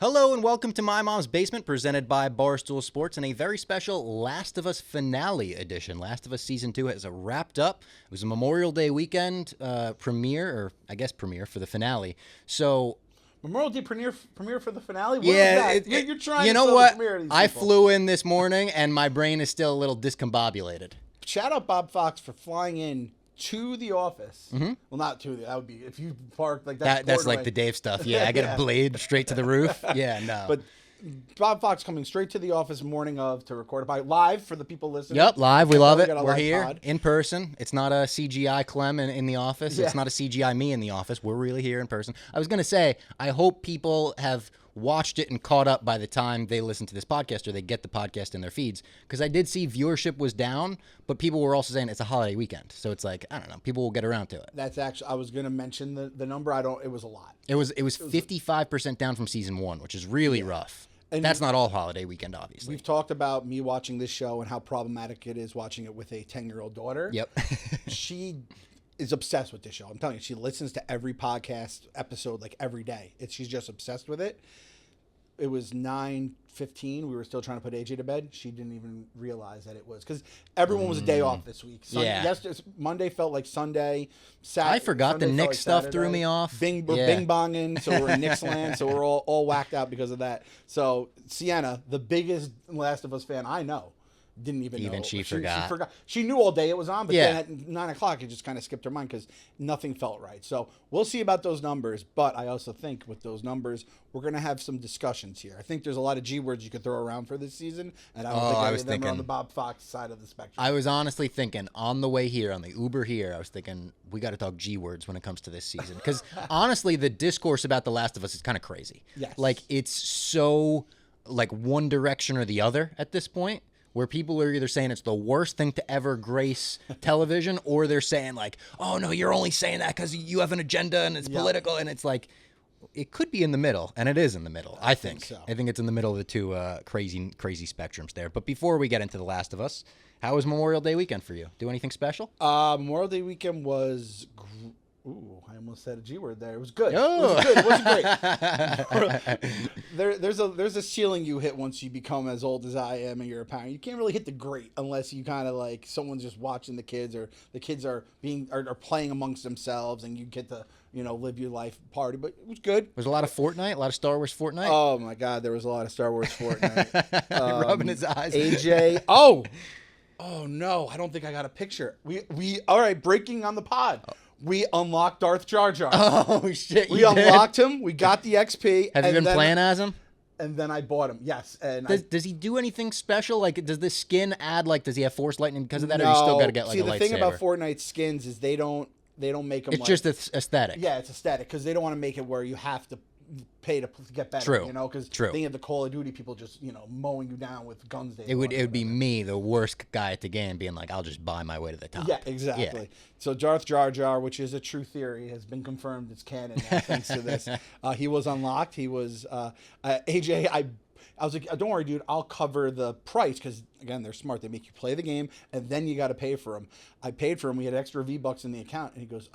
Hello and welcome to My Mom's Basement, presented by Barstool Sports, and a very special Last of Us finale edition. Last of Us Season 2 has wrapped up. It was a Memorial Day weekend premiere for the finale. So... Memorial Day premiere for the finale? What yeah, is that? You're trying you to know sell what? the premiere to these I people. flew in this morning, and my brain is still a little discombobulated. Shout out Bob Fox for flying in to the office. Mm-hmm. Well, not to the, that would be, if you parked like that. That's like the Dave stuff. Yeah, I get a blade straight to the roof. Yeah, no. But Bob Fox coming straight to the office morning of to record it live for the people listening. Yep, live. We love it. We're We're here pod. in person. It's not a CGI Clem in the office. Yeah. It's not a CGI me in the office. We're really here in person. I was going to say, I hope people have watched it and caught up by the time they listen to this podcast or they get the podcast in their feeds, because I did see viewership was down, but people were also saying it's a holiday weekend, so it's like, I don't know, people will get around to it. That's actually, I was going to mention the number. It was a lot. It was 55% down from season 1, which is really rough. And that's not all holiday weekend, obviously. We've talked about me watching this show and how problematic it is watching it with a 10-year-old daughter. Yep. She is obsessed with this show. I'm telling you, she listens to every podcast episode like every day. She's just obsessed with it. It was 9:15. We were still trying to put AJ to bed. She didn't even realize that it was, because everyone was a day off this week. Monday felt like Sunday. I forgot Sunday the Knicks like stuff Saturday. threw me off. We're bing bonging, so we're in Knicks land, so we're all whacked out because of that. So Sienna, the biggest Last of Us fan I know, didn't even know. Even she forgot. She forgot. She knew all day it was on, but Yeah. then at 9 o'clock, it just kind of skipped her mind because nothing felt right. So we'll see about those numbers, but I also think with those numbers, we're going to have some discussions here. I think there's a lot of G words you could throw around for this season, and I don't think any of them are on the Bob Fox side of the spectrum. I was honestly thinking on the way here, on the Uber here, I was thinking we got to talk G words when it comes to this season, because honestly, the discourse about The Last of Us is kind of crazy. Yes. Like, it's so like one direction or the other at this point, where people are either saying it's the worst thing to ever grace television, or they're saying like, oh no, you're only saying that because you have an agenda and it's political, and it's like, it could be in the middle, and it is in the middle, I think. So. I think it's in the middle of the two crazy spectrums there. But before we get into The Last of Us, how was Memorial Day weekend for you? Do anything special? Memorial Day weekend was... Ooh, I almost said a G word there. It was good. Oh. It was good. It wasn't great. There's a ceiling you hit once you become as old as I am and you're a parent. You can't really hit the great unless you kind of like someone's just watching the kids, or the kids are playing amongst themselves, and you get to live your life party. But it was good. Was a lot of Fortnite, a lot of Star Wars Fortnite. Oh my God, there was a lot of Star Wars Fortnite. Rubbing his eyes. AJ. Oh no, I don't think I got a picture. We all right. Breaking on the pod. We unlocked Darth Jar Jar. Oh shit! We unlocked him. We got the XP. Have you been playing as him? And then I bought him. Yes. And does he do anything special? Like, does the skin add like? Does he have Force lightning because of that, or you still got to get like a lightsaber? See, the thing about Fortnite skins is they don't make them. It's just aesthetic. Yeah, it's aesthetic, because they don't want to make it where you have to pay to get better. True. Because they have the Call of Duty people just mowing you down with guns. It would be me, the worst guy at the game, being like, I'll just buy my way to the top. Yeah, exactly. Yeah. So Darth Jar Jar, which is a true theory, has been confirmed. It's canon now, thanks to this. He was unlocked. He was AJ. I was like, don't worry, dude. I'll cover the price, because again, they're smart. They make you play the game, and then you got to pay for him. I paid for him. We had extra V-Bucks in the account, and he goes,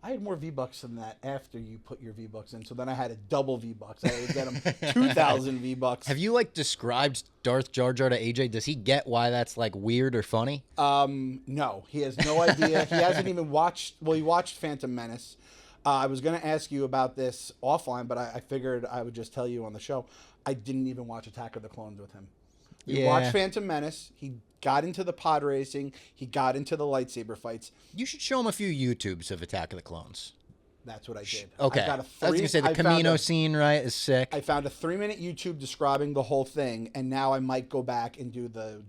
I had more V-Bucks than that after you put your V-Bucks in. So then I had a double V-Bucks. I had to get him 2,000 V-Bucks. Have you described Darth Jar Jar to AJ? Does he get why that's weird or funny? No, he has no idea. He hasn't even watched. Well, he watched Phantom Menace. I was going to ask you about this offline, but I figured I would just tell you on the show. I didn't even watch Attack of the Clones with him. We watched Phantom Menace. He got into the pod racing. He got into the lightsaber fights. You should show him a few YouTubes of Attack of the Clones. That's what I did. Okay. I was going to say the Camino scene, right, is sick. I found a 3-minute YouTube describing the whole thing, and now I might go back and do the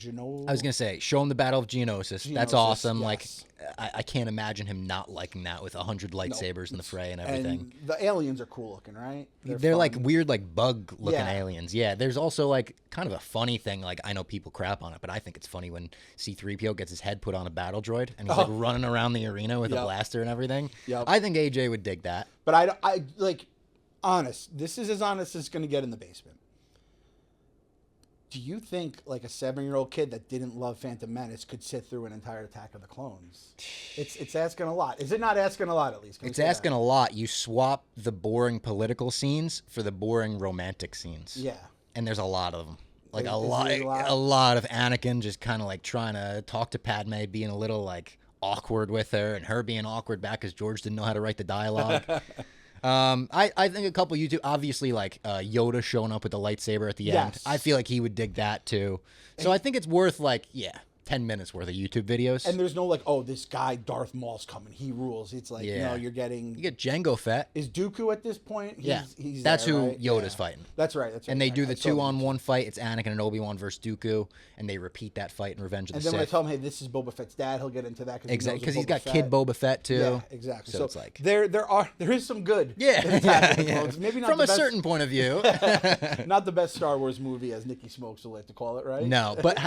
I was going to say, show him the Battle of Geonosis. That's awesome. Yes. I can't imagine him not liking that with 100 lightsabers in the fray and everything. And the aliens are cool looking, right? They're weird, bug-looking aliens. Yeah, there's also, kind of a funny thing. I know people crap on it, but I think it's funny when C-3PO gets his head put on a battle droid, and he's, running around the arena with a blaster and everything. Yep. I think AJ would dig that. But honest. This is as honest as it's going to get in the basement. Do you think like a 7-year-old kid that didn't love Phantom Menace could sit through an entire Attack of the Clones? It's asking a lot. Is it not asking a lot, at least? It's asking a lot. You swap the boring political scenes for the boring romantic scenes. Yeah. And there's a lot of them. Like a lot? lot of Anakin just kind of like trying to talk to Padme, being a little like awkward with her, and her being awkward back because George didn't know how to write the dialogue. I think a couple YouTube, obviously like Yoda showing up with the lightsaber at the end. I feel like he would dig that too. So I think it's worth like 10 minutes worth of YouTube videos. And there's no like, oh, this guy Darth Maul's coming, he rules. It's like, you get Jango Fett. Is Dooku at this point? He's that's there, who right? Yoda's fighting. That's right. And they do the 2-on-1 fight. It's Anakin and Obi-Wan versus Dooku, and they repeat that fight in Revenge of the Sith. And then when I tell him, hey, this is Boba Fett's dad, he'll get into that exactly because he's got Kid Boba Fett too. Yeah, exactly. So it's like there is some good. Yeah. Maybe not from the a best, certain point of view. Not the best Star Wars movie, as Nikki Smokes will like to call it, right? No, but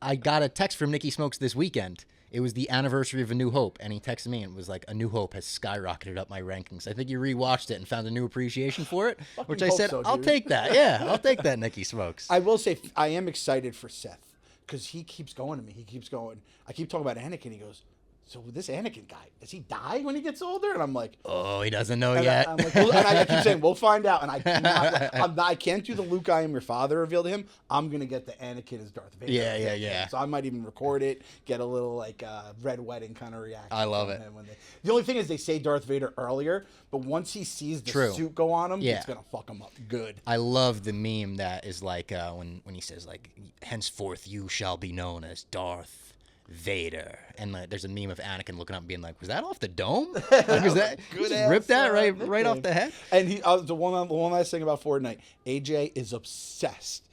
I got a text from Nikki Smokes this weekend. It was the anniversary of A New Hope, and he texted me and was like, A New Hope has skyrocketed up my rankings. I think you rewatched it and found a new appreciation for it, which I said, I'll take that. Yeah, I'll take that, Nikki Smokes. I will say, I am excited for Seth, because he keeps going to me. He keeps going. I keep talking about Anakin. He goes, so this Anakin guy, does he die when he gets older? And I'm like, oh, he doesn't know yet. I'm like, well, and I keep saying, we'll find out. And I can't do the Luke, I am your father reveal to him. I'm going to get the Anakin as Darth Vader. Yeah. So I might even record it, get a little like Red Wedding kind of reaction. I love it. The only thing is they say Darth Vader earlier, but once he sees the suit go on him, it's going to fuck him up good. I love the meme that is like when he says like, henceforth you shall be known as Darth Vader, and there's a meme of Anakin looking up and being like, was that off the dome? Like, is that just ripped that right off the head? And he the one last thing about Fortnite, AJ is obsessed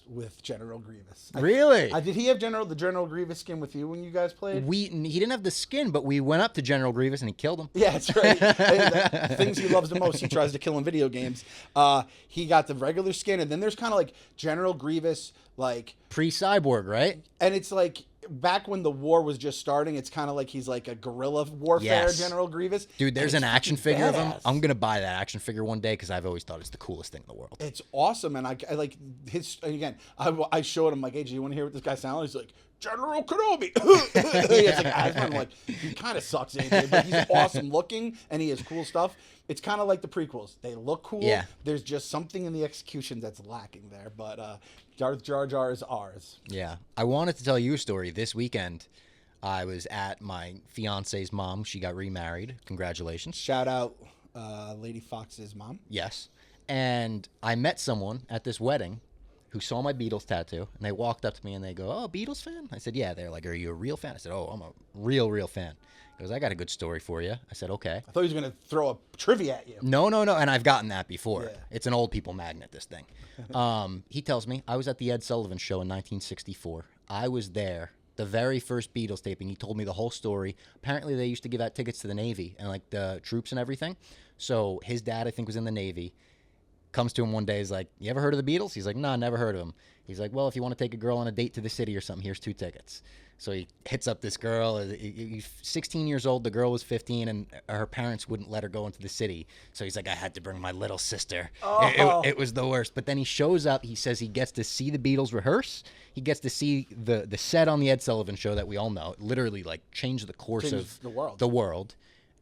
with General Grievous. Really? Did he have the General Grievous skin with you when you guys played? He didn't have the skin, but we went up to General Grievous and he killed him. Yeah, that's right. Things he loves the most, he tries to kill in video games. He got the regular skin, and then there's kind of like General Grievous, like pre-cyborg, right? And it's like back when the war was just starting, it's kind of like he's like a guerrilla warfare General Grievous. Dude, there's an action figure of him. I'm gonna buy that action figure one day because I've always thought it's the coolest thing in the world. It's awesome, and I like his. Again, I showed him like, hey, do you want to hear what this guy sounds like? He's like, General Kenobi. It's like asthma. I'm like, he kind of sucks, AJ, but he's awesome looking and he has cool stuff. It's kind of like the prequels. They look cool. Yeah. There's just something in the execution that's lacking there. But Darth Jar Jar is ours. Yeah. I wanted to tell you a story. This weekend, I was at my fiance's mom. She got remarried. Congratulations. Shout out Lady Fox's mom. Yes. And I met someone at this wedding who saw my Beatles tattoo, and they walked up to me and they go, oh, Beatles fan? I said, yeah. They're like, are you a real fan? I said, oh, I'm a real fan. He goes, I got a good story for you. I said, okay. I thought he was going to throw a trivia at you. No. And I've gotten that before. Yeah. It's an old people magnet, this thing. He tells me, I was at the Ed Sullivan Show in 1964. I was there. The very first Beatles taping. He told me the whole story. Apparently, they used to give out tickets to the Navy and like the troops and everything. So his dad, I think, was in the Navy. Comes to him one day, he's like, you ever heard of the Beatles? He's like, no, never heard of them. He's like, well, if you want to take a girl on a date to the city or something, here's 2 tickets. So he hits up this girl. He's 16 years old. The girl was 15, and her parents wouldn't let her go into the city. So he's like, I had to bring my little sister. Oh. It was the worst. But then he shows up. He says he gets to see the Beatles rehearse. He gets to see the set on the Ed Sullivan Show that we all know. It literally like changed the course of the world.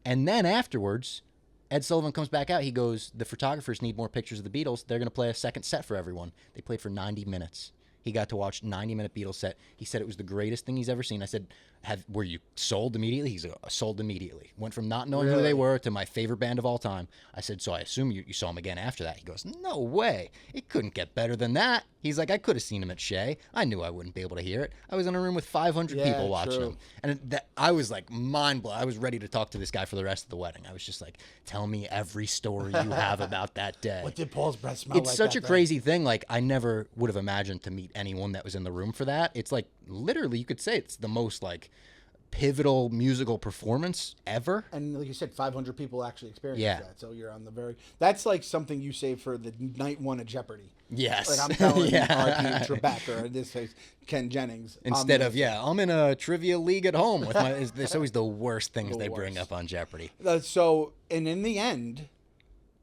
And then afterwards, Ed Sullivan comes back out. He goes, the photographers need more pictures of the Beatles. They're going to play a second set for everyone. They played for 90 minutes. He got to watch 90-minute Beatles set. He said it was the greatest thing he's ever seen. I said, were you sold immediately? He's like, sold immediately. Went from not knowing who they were to my favorite band of all time. I said, so I assume you saw him again after that. He goes, no way. It couldn't get better than that. He's like, I could have seen him at Shea. I knew I wouldn't be able to hear it. I was in a room with 500 people watching him. And I was like mind blown. I was ready to talk to this guy for the rest of the wedding. I was just like, tell me every story you have about that day. What did Paul's breath smell like? It's such a crazy thing. Like, I never would have imagined to meet anyone that was in the room for that. It's like, literally, you could say it's the most like pivotal musical performance ever. And like you said, 500 people actually experienced that. So you're on the that's like something you say for the night one of Jeopardy. Yes. Like I'm telling R.P. Trebek, or in this case, Ken Jennings. Instead of, I'm in a trivia league at home with my, it's always the worst things they bring up on Jeopardy. So, and in the end,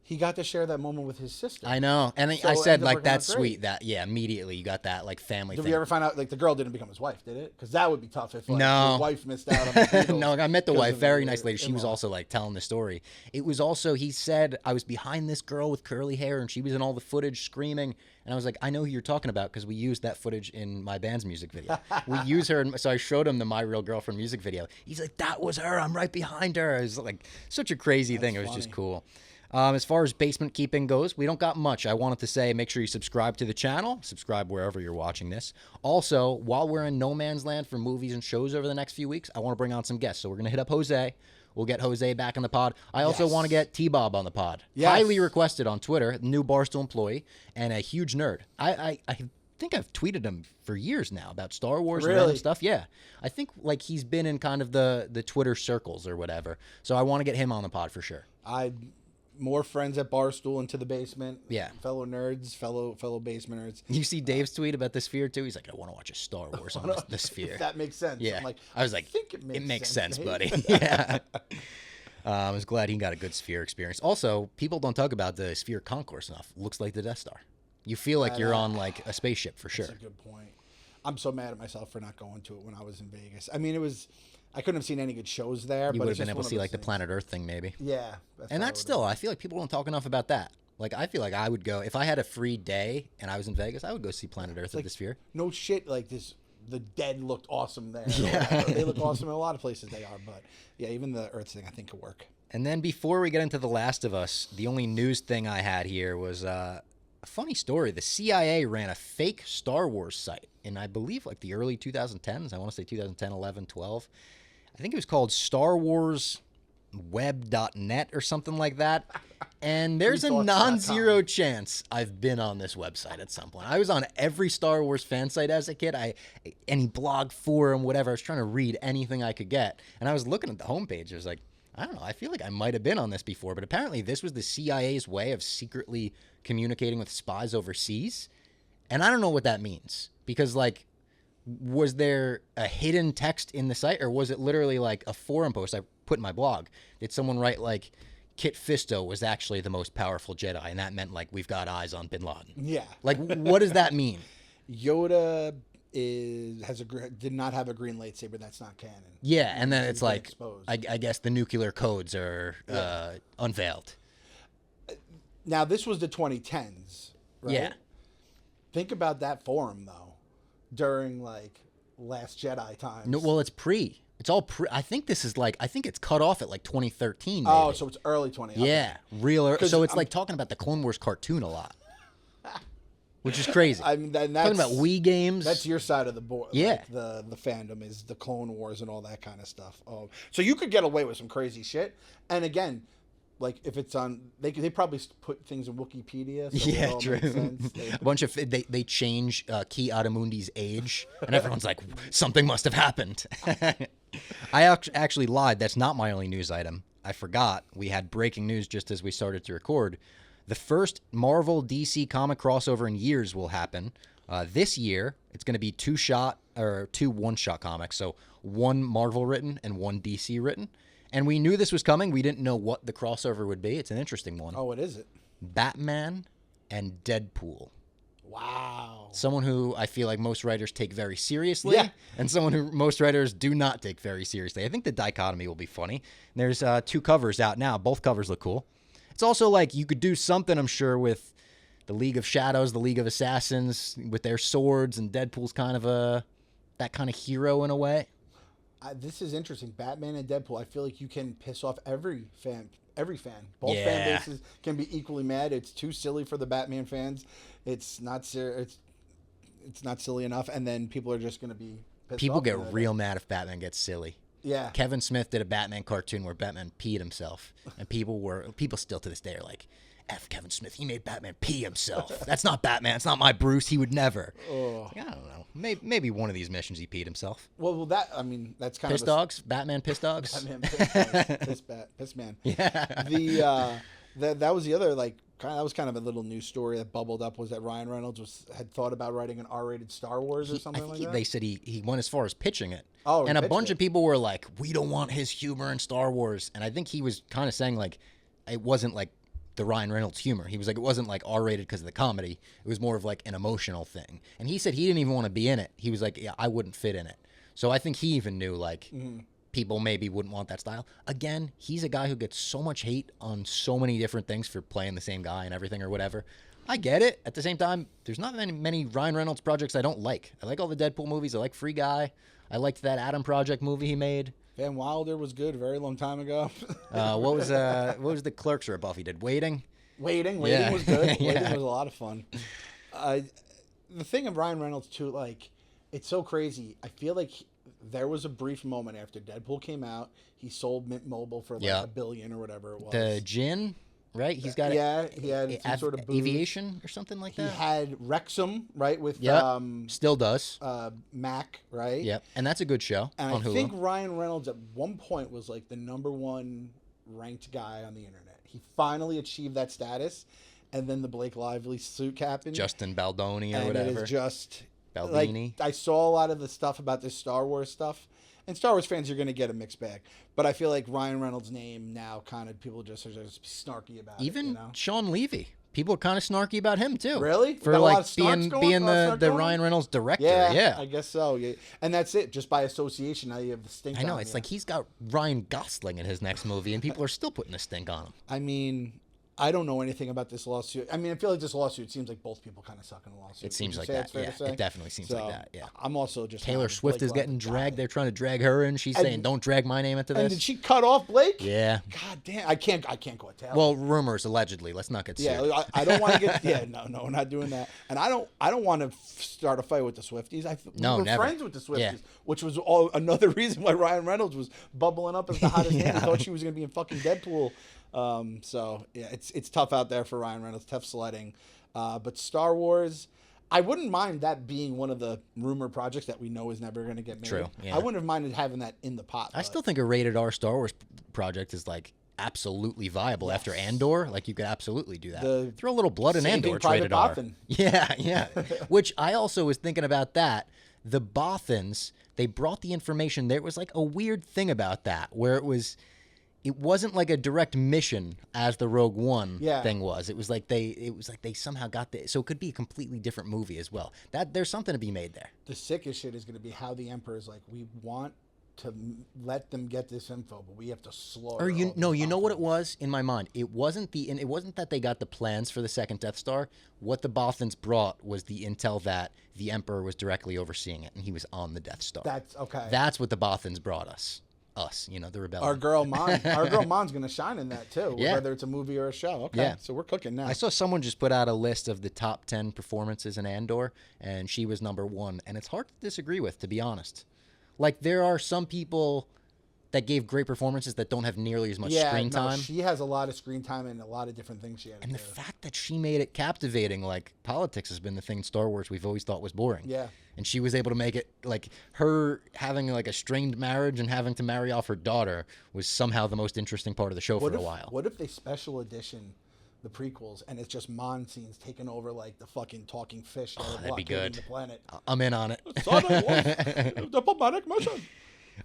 he got to share that moment with his sister. I know. And So I it said, ended up like, working out that's great. sweet. That, yeah, immediately you got that, like, family Did thing. we ever find out, like, the girl didn't become his wife, did it? Because that would be tough if, like, No. his wife missed out on the Beatles. No, I met the because wife, of very her nice lady. She was in-law. also, like, telling the story. It was also, he said, I was behind this girl with curly hair, and she was in all the footage screaming. And I was like, I know who you're talking about because we used that footage in my band's music video. We use her. So I showed him the My Real Girlfriend music video. He's like, that was her. I'm right behind her. It was like such a crazy thing. It was just funny. cool. As far as basement keeping goes, we don't got much. I wanted to say make sure you subscribe to the channel. Subscribe wherever you're watching this. Also, while we're in no man's land for movies and shows over the next few weeks, I want to bring on some guests. So we're going to hit up Jose. We'll get Jose back in the pod. I also Yes. want to get T-Bob on the pod. Yes. Highly requested on Twitter, new Barstool employee, and a huge nerd. I think I've tweeted him for years now about Star Wars and random Really? stuff. Yeah. I think like he's been in kind of the Twitter circles or whatever. So I want to get him on the pod for sure. More friends at Barstool into the basement. Yeah. Fellow nerds, fellow basement nerds. You see Dave's tweet about the Sphere too? He's like, I want to watch a Star Wars on the Sphere. That makes sense. Yeah. I'm like, I was like, think it makes sense, Dave." buddy. Yeah. I was glad he got a good Sphere experience. Also, people don't talk about the Sphere concourse enough. Looks like the Death Star. You feel like you're on like a spaceship for sure. That's a good point. I'm so mad at myself for not going to it when I was in Vegas. I mean, I couldn't have seen any good shows there. You but would have it's been just able one to of see those like the things. Planet Earth thing maybe. Yeah. And that's still, I feel like people don't talk enough about that. Like, I feel like I would go, if I had a free day and I was in Vegas, I would go see Planet Earth at the Sphere. No shit, like this. The Dead looked awesome there. Yeah. They look awesome in a lot of places they are, but yeah, even the Earth thing I think could work. And then before we get into The Last of Us, the only news thing I had here was a funny story. The CIA ran a fake Star Wars site in, I believe, like the early 2010s. I want to say 2010, 11, 12. I think it was called Star Wars Web.net or something like that. And there's a TrueThoughts.com. non-zero chance I've been on this website at some point. I was on every Star Wars fan site as a kid. Any blog, forum, whatever. I was trying to read anything I could get. And I was looking at the homepage. I was like, I don't know. I feel like I might have been on this before. But apparently this was the CIA's way of secretly communicating with spies overseas. And I don't know what that means. Because, like, was there a hidden text in the site? Or was it literally like a forum post I put in my blog? Did someone write, like, Kit Fisto was actually the most powerful Jedi, and that meant, like, we've got eyes on Bin Laden? Yeah. Like, what does that mean? Yoda did not have a green lightsaber. That's not canon. Yeah, and then So it's you get like, exposed. I guess the nuclear codes are unveiled. Now this was the 2010s, right? Yeah. Think about that forum though, during like Last Jedi times. No, well, it's pre. It's all pre. I think this is like, I think it's cut off at like 2013. Maybe. Oh, so it's early 20. Okay. yeah, real. 'Cause So it's I'm- like talking about the Clone Wars cartoon a lot, which is crazy. I mean, that's Talking about Wii games. That's your side of the board. Yeah. Like the fandom is the Clone Wars and all that kind of stuff. Oh, so you could get away with some crazy shit. And again, like if it's on, they probably put things in Wikipedia. So it Yeah, all true. makes sense. They- A bunch of they change Key Adamundi's age, and everyone's like, something must have happened. I actually lied. That's not my only news item. I forgot we had breaking news just as we started to record. The first Marvel DC comic crossover in years will happen this year. It's going to be two one-shot comics, so one Marvel written and one DC written. And we knew this was coming. We didn't know what the crossover would be. It's an interesting one. Oh, what is it? Batman and Deadpool. Wow. Someone who I feel like most writers take very seriously, Yeah. and someone who most writers do not take very seriously. I think the dichotomy will be funny. There's two covers out now. Both covers look cool. It's also like you could do something, I'm sure, with the League of Shadows, the League of Assassins, with their swords, and Deadpool's kind of that kind of hero in a way. This is interesting. Batman and Deadpool. I feel like you can piss off every fan. Both Yeah. fan bases can be equally mad. It's too silly for the Batman fans. It's not it's not silly enough, and then people are just going to be pissed People off get with it. real mad if Batman gets silly. Yeah. Kevin Smith did a Batman cartoon where Batman peed himself, and people still to this day are like, F Kevin Smith, he made Batman pee himself. That's not Batman. It's not my Bruce. He would never. Oh. I don't know. Maybe one of these missions he peed himself. Well, that's kind Piss of dogs? Batman piss dogs? Batman piss man. Yeah. That was the other that was kind of a little news story that bubbled up, was that Ryan Reynolds had thought about writing an R-rated Star Wars or something I think like that. they said he went as far as pitching it. Oh, he and a pitched bunch it. of people were like, we don't want his humor in Star Wars. And I think he was kind of saying like, it wasn't like the Ryan Reynolds humor. He was like, it wasn't like R-rated because of the comedy. It was more of like an emotional thing. And he said he didn't even want to be in it. He was like, yeah, I wouldn't fit in it. So I think he even knew like people maybe wouldn't want that style. Again, he's a guy who gets so much hate on so many different things for playing the same guy and everything or whatever. I get it. At the same time, there's not many Ryan Reynolds projects I don't like. I like all the Deadpool movies. I like Free Guy. I liked that Adam Project movie he made. Van Wilder was good a very long time ago. What was the Clerks rebuff he did? Waiting Waiting Yeah. was good. Waiting Yeah. was a lot of fun. The thing of Ryan Reynolds too, like, it's so crazy. I feel like there was a brief moment after Deadpool came out. He sold Mint Mobile for like $1 billion or whatever it was. The gin, right? He's got he had some sort of booze. aviation or something like He that. had Wrexham, right, with Still does. Mac, right? Yep, and that's a good show And on I Hulu. think Ryan Reynolds at one point was like the #1 ranked guy on the internet. He finally achieved that status, and then the Blake Lively suit happened. Justin Baldoni or and whatever. it is just Baldini. like I saw a lot of the stuff about this Star Wars stuff, and Star Wars fans are going to get a mixed bag. But I feel like Ryan Reynolds' name now, kind of people just are just snarky about Even it. You know? Sean Levy. People are kind of snarky about him too. Really? For Got a lot like of snarks being the going? Ryan Reynolds director. Yeah, Yeah. I guess so. Yeah, and that's it. Just by association, now you have the stink. I know. on It's you. like he's got Ryan Gosling in his next movie, and people are still putting a stink on him. I mean, I don't know anything about this lawsuit. I mean, I feel like this lawsuit seems like both people kind of suck in the lawsuit. It seems Would like you say that. it's fair Yeah, to say? it definitely seems like that. Yeah. I'm also just Taylor not a Swift is Blake getting Lively dragged. guy. They're trying to drag her in. She's saying, "Don't drag my name into And this." did she cut off Blake? Yeah. God damn, I can't go with Taylor. Well, rumors allegedly. Let's not get sued. yeah, I don't want to get. Yeah, no, we're not doing that. And I don't want to start a fight with the Swifties. No, we were never. friends with the Swifties, Yeah. which was another reason why Ryan Reynolds was bubbling up as the hottest name. I thought she was going to be in fucking Deadpool. So yeah, it's tough out there for Ryan Reynolds. Tough sledding. But Star Wars, I wouldn't mind that being one of the rumor projects that we know is never going to get made. True, yeah. I wouldn't have minded having that in the pot. I but- still think a rated R Star Wars project is like absolutely viable after Andor. Like you could absolutely do that. Throw a little blood in Saving Andor. It's Private rated R. Bothan. Yeah. Which I also was thinking about that. The Bothans, they brought the information. There was like a weird thing about that where it wasn't like a direct mission as the Rogue One thing was. It was like they somehow got the, so it could be a completely different movie as well. That there's something to be made there. The sickest shit is going to be how the Emperor is like, we want to let them get this info, but we have to slaughter. Or you know what it Bothans. was in my mind. It wasn't that they got the plans for the second Death Star. What the Bothans brought was the intel that the Emperor was directly overseeing it and he was on the Death Star. That's okay. That's what the Bothans brought us, the rebellion. Our girl Mon's going to shine in that too, Yeah. whether it's a movie or a show. Okay, Yeah. so we're cooking now. I saw someone just put out a list of the top 10 performances in Andor, and she was #1, and it's hard to disagree with, to be honest. Like, there are some people that gave great performances that don't have nearly as much screen time. She has a lot of screen time and a lot of different things she had to And the do. fact that she made it captivating, like politics has been the thing in Star Wars we've always thought was boring. Yeah. And she was able to make it, like, her having like a strained marriage and having to marry off her daughter was somehow the most interesting part of the show for a while. What if they special edition the prequels and it's just Mon scenes taking over like the fucking talking fish that are that'd be blockading good. the planet? I'm in on it. Son of a diplomatic mission.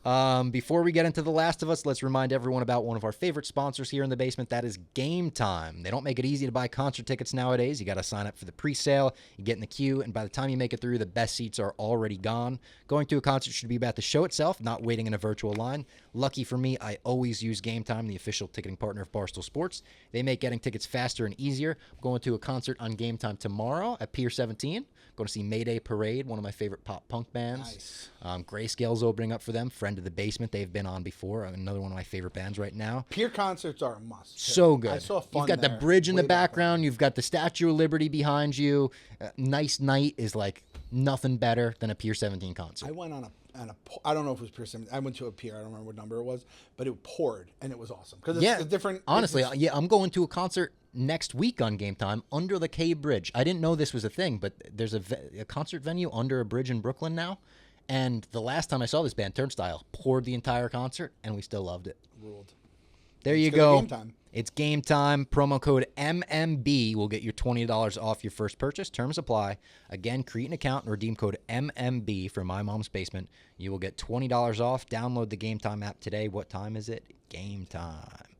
Before we get into The Last of Us, let's remind everyone about one of our favorite sponsors here in the basement. That is Game Time. They don't make it easy to buy concert tickets nowadays. You got to sign up for the pre-sale, you get in the queue, and by the time you make it through, the best seats are already gone. Going to a concert should be about the show itself, not waiting in a virtual line. Lucky for me, I always use Game Time, the official ticketing partner of Barstool Sports. They make getting tickets faster and easier. I'm going to a concert on Game Time tomorrow at Pier 17. Going to see Mayday Parade, one of my favorite pop punk bands. Nice. Grayscale's opening up for them. Friend of the Basement, they've been on before. Another one of my favorite bands right now. Pier concerts are a must. too. So good. I saw fun You've got there the bridge in the way back when. background. You've got the Statue of Liberty behind you. Nice Night is like nothing better than a Pier 17 concert. I went on a I don't know if it was Pier 17. I went to a pier. I don't remember what number it was, but it poured and it was awesome because it's a different. Honestly, I'm going to a concert next week on Game Time under the Cave Bridge. I didn't know this was a thing, but there's a concert venue under a bridge in Brooklyn now. And the last time I saw this band, Turnstile, poured the entire concert, and we still loved it. Ruled. There you It's 'cause of go. Game Time. It's Game Time. Promo code MMB will get you $20 off your first purchase. Terms apply. Again, create an account and redeem code MMB for My Mom's Basement. You will get $20 off. Download the Game Time app today. What time is it? Game time.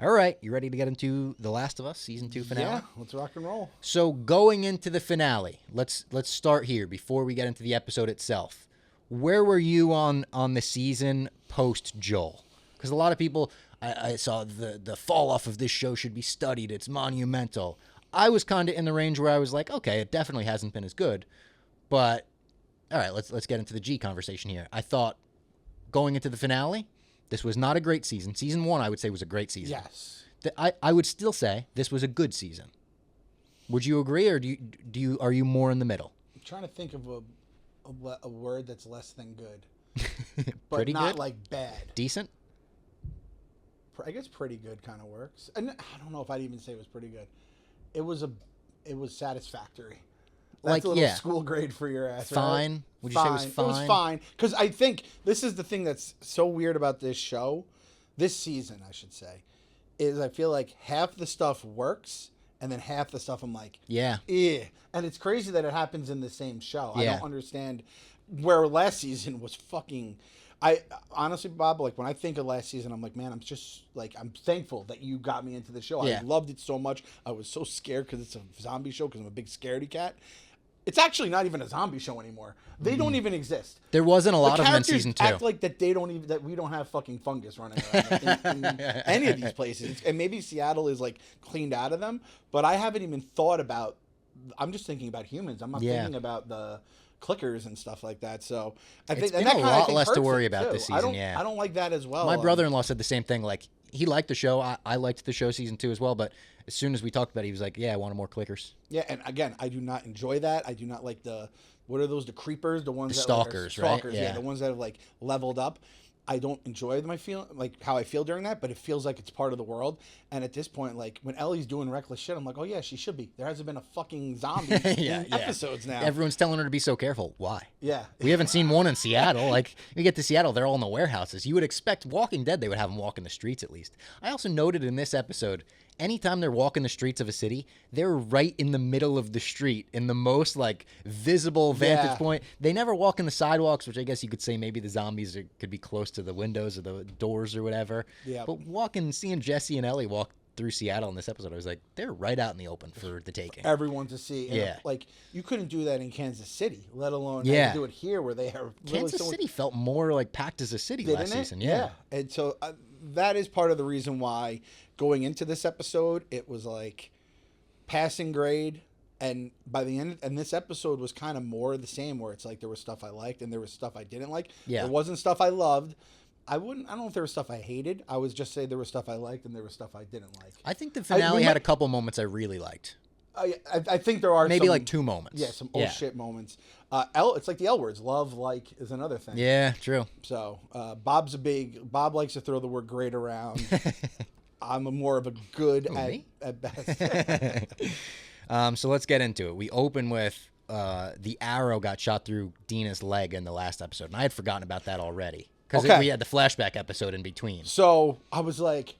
All right, you ready to get into The Last of Us season 2 finale? Yeah, let's rock and roll. So going into the finale, let's start here before we get into the episode itself. Where were you on the season post Joel? Because a lot of people, I saw the fall off of this show should be studied. It's monumental. I was kind of in the range where I was like, okay, it definitely hasn't been as good. But all right, let's get into the G conversation here. I thought going into the finale, this was not a great season. Season 1, I would say, was a great season. Yes. I would still say this was a good season. Would you agree, or are you more in the middle? I'm trying to think of a word that's less than good, but Pretty not good? like bad. Decent? I guess pretty good kind of works. And I don't know if I'd even say it was pretty good. It was satisfactory. That's a little school grade for your ass. Fine. Right? Would you say it was fine? It was fine. Because I think this is the thing that's so weird about this show, this season, I should say, is I feel like half the stuff works, and then half the stuff I'm like, yeah. And it's crazy that it happens in the same show. Yeah. I don't understand where last season was fucking... I honestly, Bob, like when I think of last season, I'm like, man, I'm just like, I'm thankful that you got me into the show. Yeah. I loved it so much. I was so scared because it's a zombie show because I'm a big scaredy cat. It's actually not even a zombie show anymore. They don't even exist. There wasn't a lot of them in season 2. Act like that that we don't have fucking fungus running around in any of these places. And maybe Seattle is like cleaned out of them, but I haven't even thought about. I'm just thinking about humans. I'm not thinking about the clickers and stuff like that. So I think been that a kind of lot less to hurts worry it, about too. this season. I don't like that as well. My brother-in-law said the same thing. Like, he liked the show. I liked the show season 2 as well. But as soon as we talked about it, he was like, "Yeah, I wanted more clickers." Yeah, and again, I do not enjoy that. I do not like what are those? The creepers, the ones The that stalkers, right? Stalkers, yeah, the ones that have like leveled up. I don't enjoy how I feel during that, but it feels like it's part of the world. And at this point, like when Ellie's doing reckless shit, I'm like, oh yeah, she should be. There hasn't been a fucking zombie in episodes now. Everyone's telling her to be so careful. Why? Yeah. We haven't seen one in Seattle. Like, you get to Seattle, they're all in the warehouses. You would expect Walking Dead, they would have them walk in the streets at least. I also noted in this episode, anytime they're walking the streets of a city, they're right in the middle of the street in the most like visible vantage point. They never walk in the sidewalks, which I guess you could say maybe the zombies could be close to the windows or the doors or whatever. Yeah. But seeing Jesse and Ellie walk through Seattle in this episode, I was like, they're right out in the open for the taking. Everyone to see. And like, you couldn't do that in Kansas City, let alone do it here where they are. Kansas City felt more like packed as a city last season. Yeah. And so that is part of the reason why going into this episode, it was like passing grade. And by the end, and this episode was kind of more the same, where it's like there was stuff I liked and there was stuff I didn't like. Yeah. There wasn't stuff I loved. I don't know if there was stuff I hated. I would just say there was stuff I liked and there was stuff I didn't like. I think the finale had a couple moments I really liked. I think there are maybe some, like 2 moments. Yeah, some shit moments. It's like the L words. Love, like, is another thing. Yeah, true. So Bob likes to throw the word great around. I'm more of a good at best. So let's get into it. We open with the arrow got shot through Dina's leg in the last episode, and I had forgotten about that already because we had the flashback episode in between. So I was like,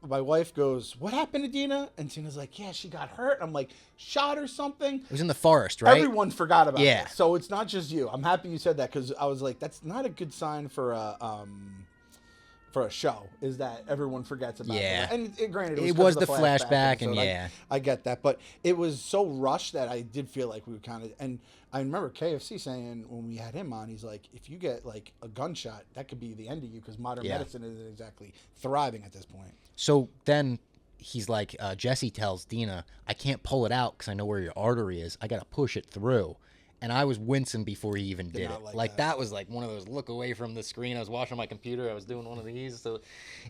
my wife goes, "What happened to Dina?" And Tina's like, "Yeah, she got hurt." I'm like, "Shot or something?" It was in the forest, right? Everyone forgot about it. So it's not just you. I'm happy you said that because I was like, that's not a good sign for a show, is that everyone forgets about it. And granted, it was the flashback and I get that, but it was so rushed that I did feel like we were kind of, and I remember KFC saying when we had him on, he's like, if you get like a gunshot, that could be the end of you because modern medicine isn't exactly thriving at this point. So then he's like, Jesse tells Dina, I can't pull it out because I know where your artery is. I got to push it through. And I was wincing before he even did it. Like that was like one of those look away from the screen. I was watching my computer. I was doing one of these. So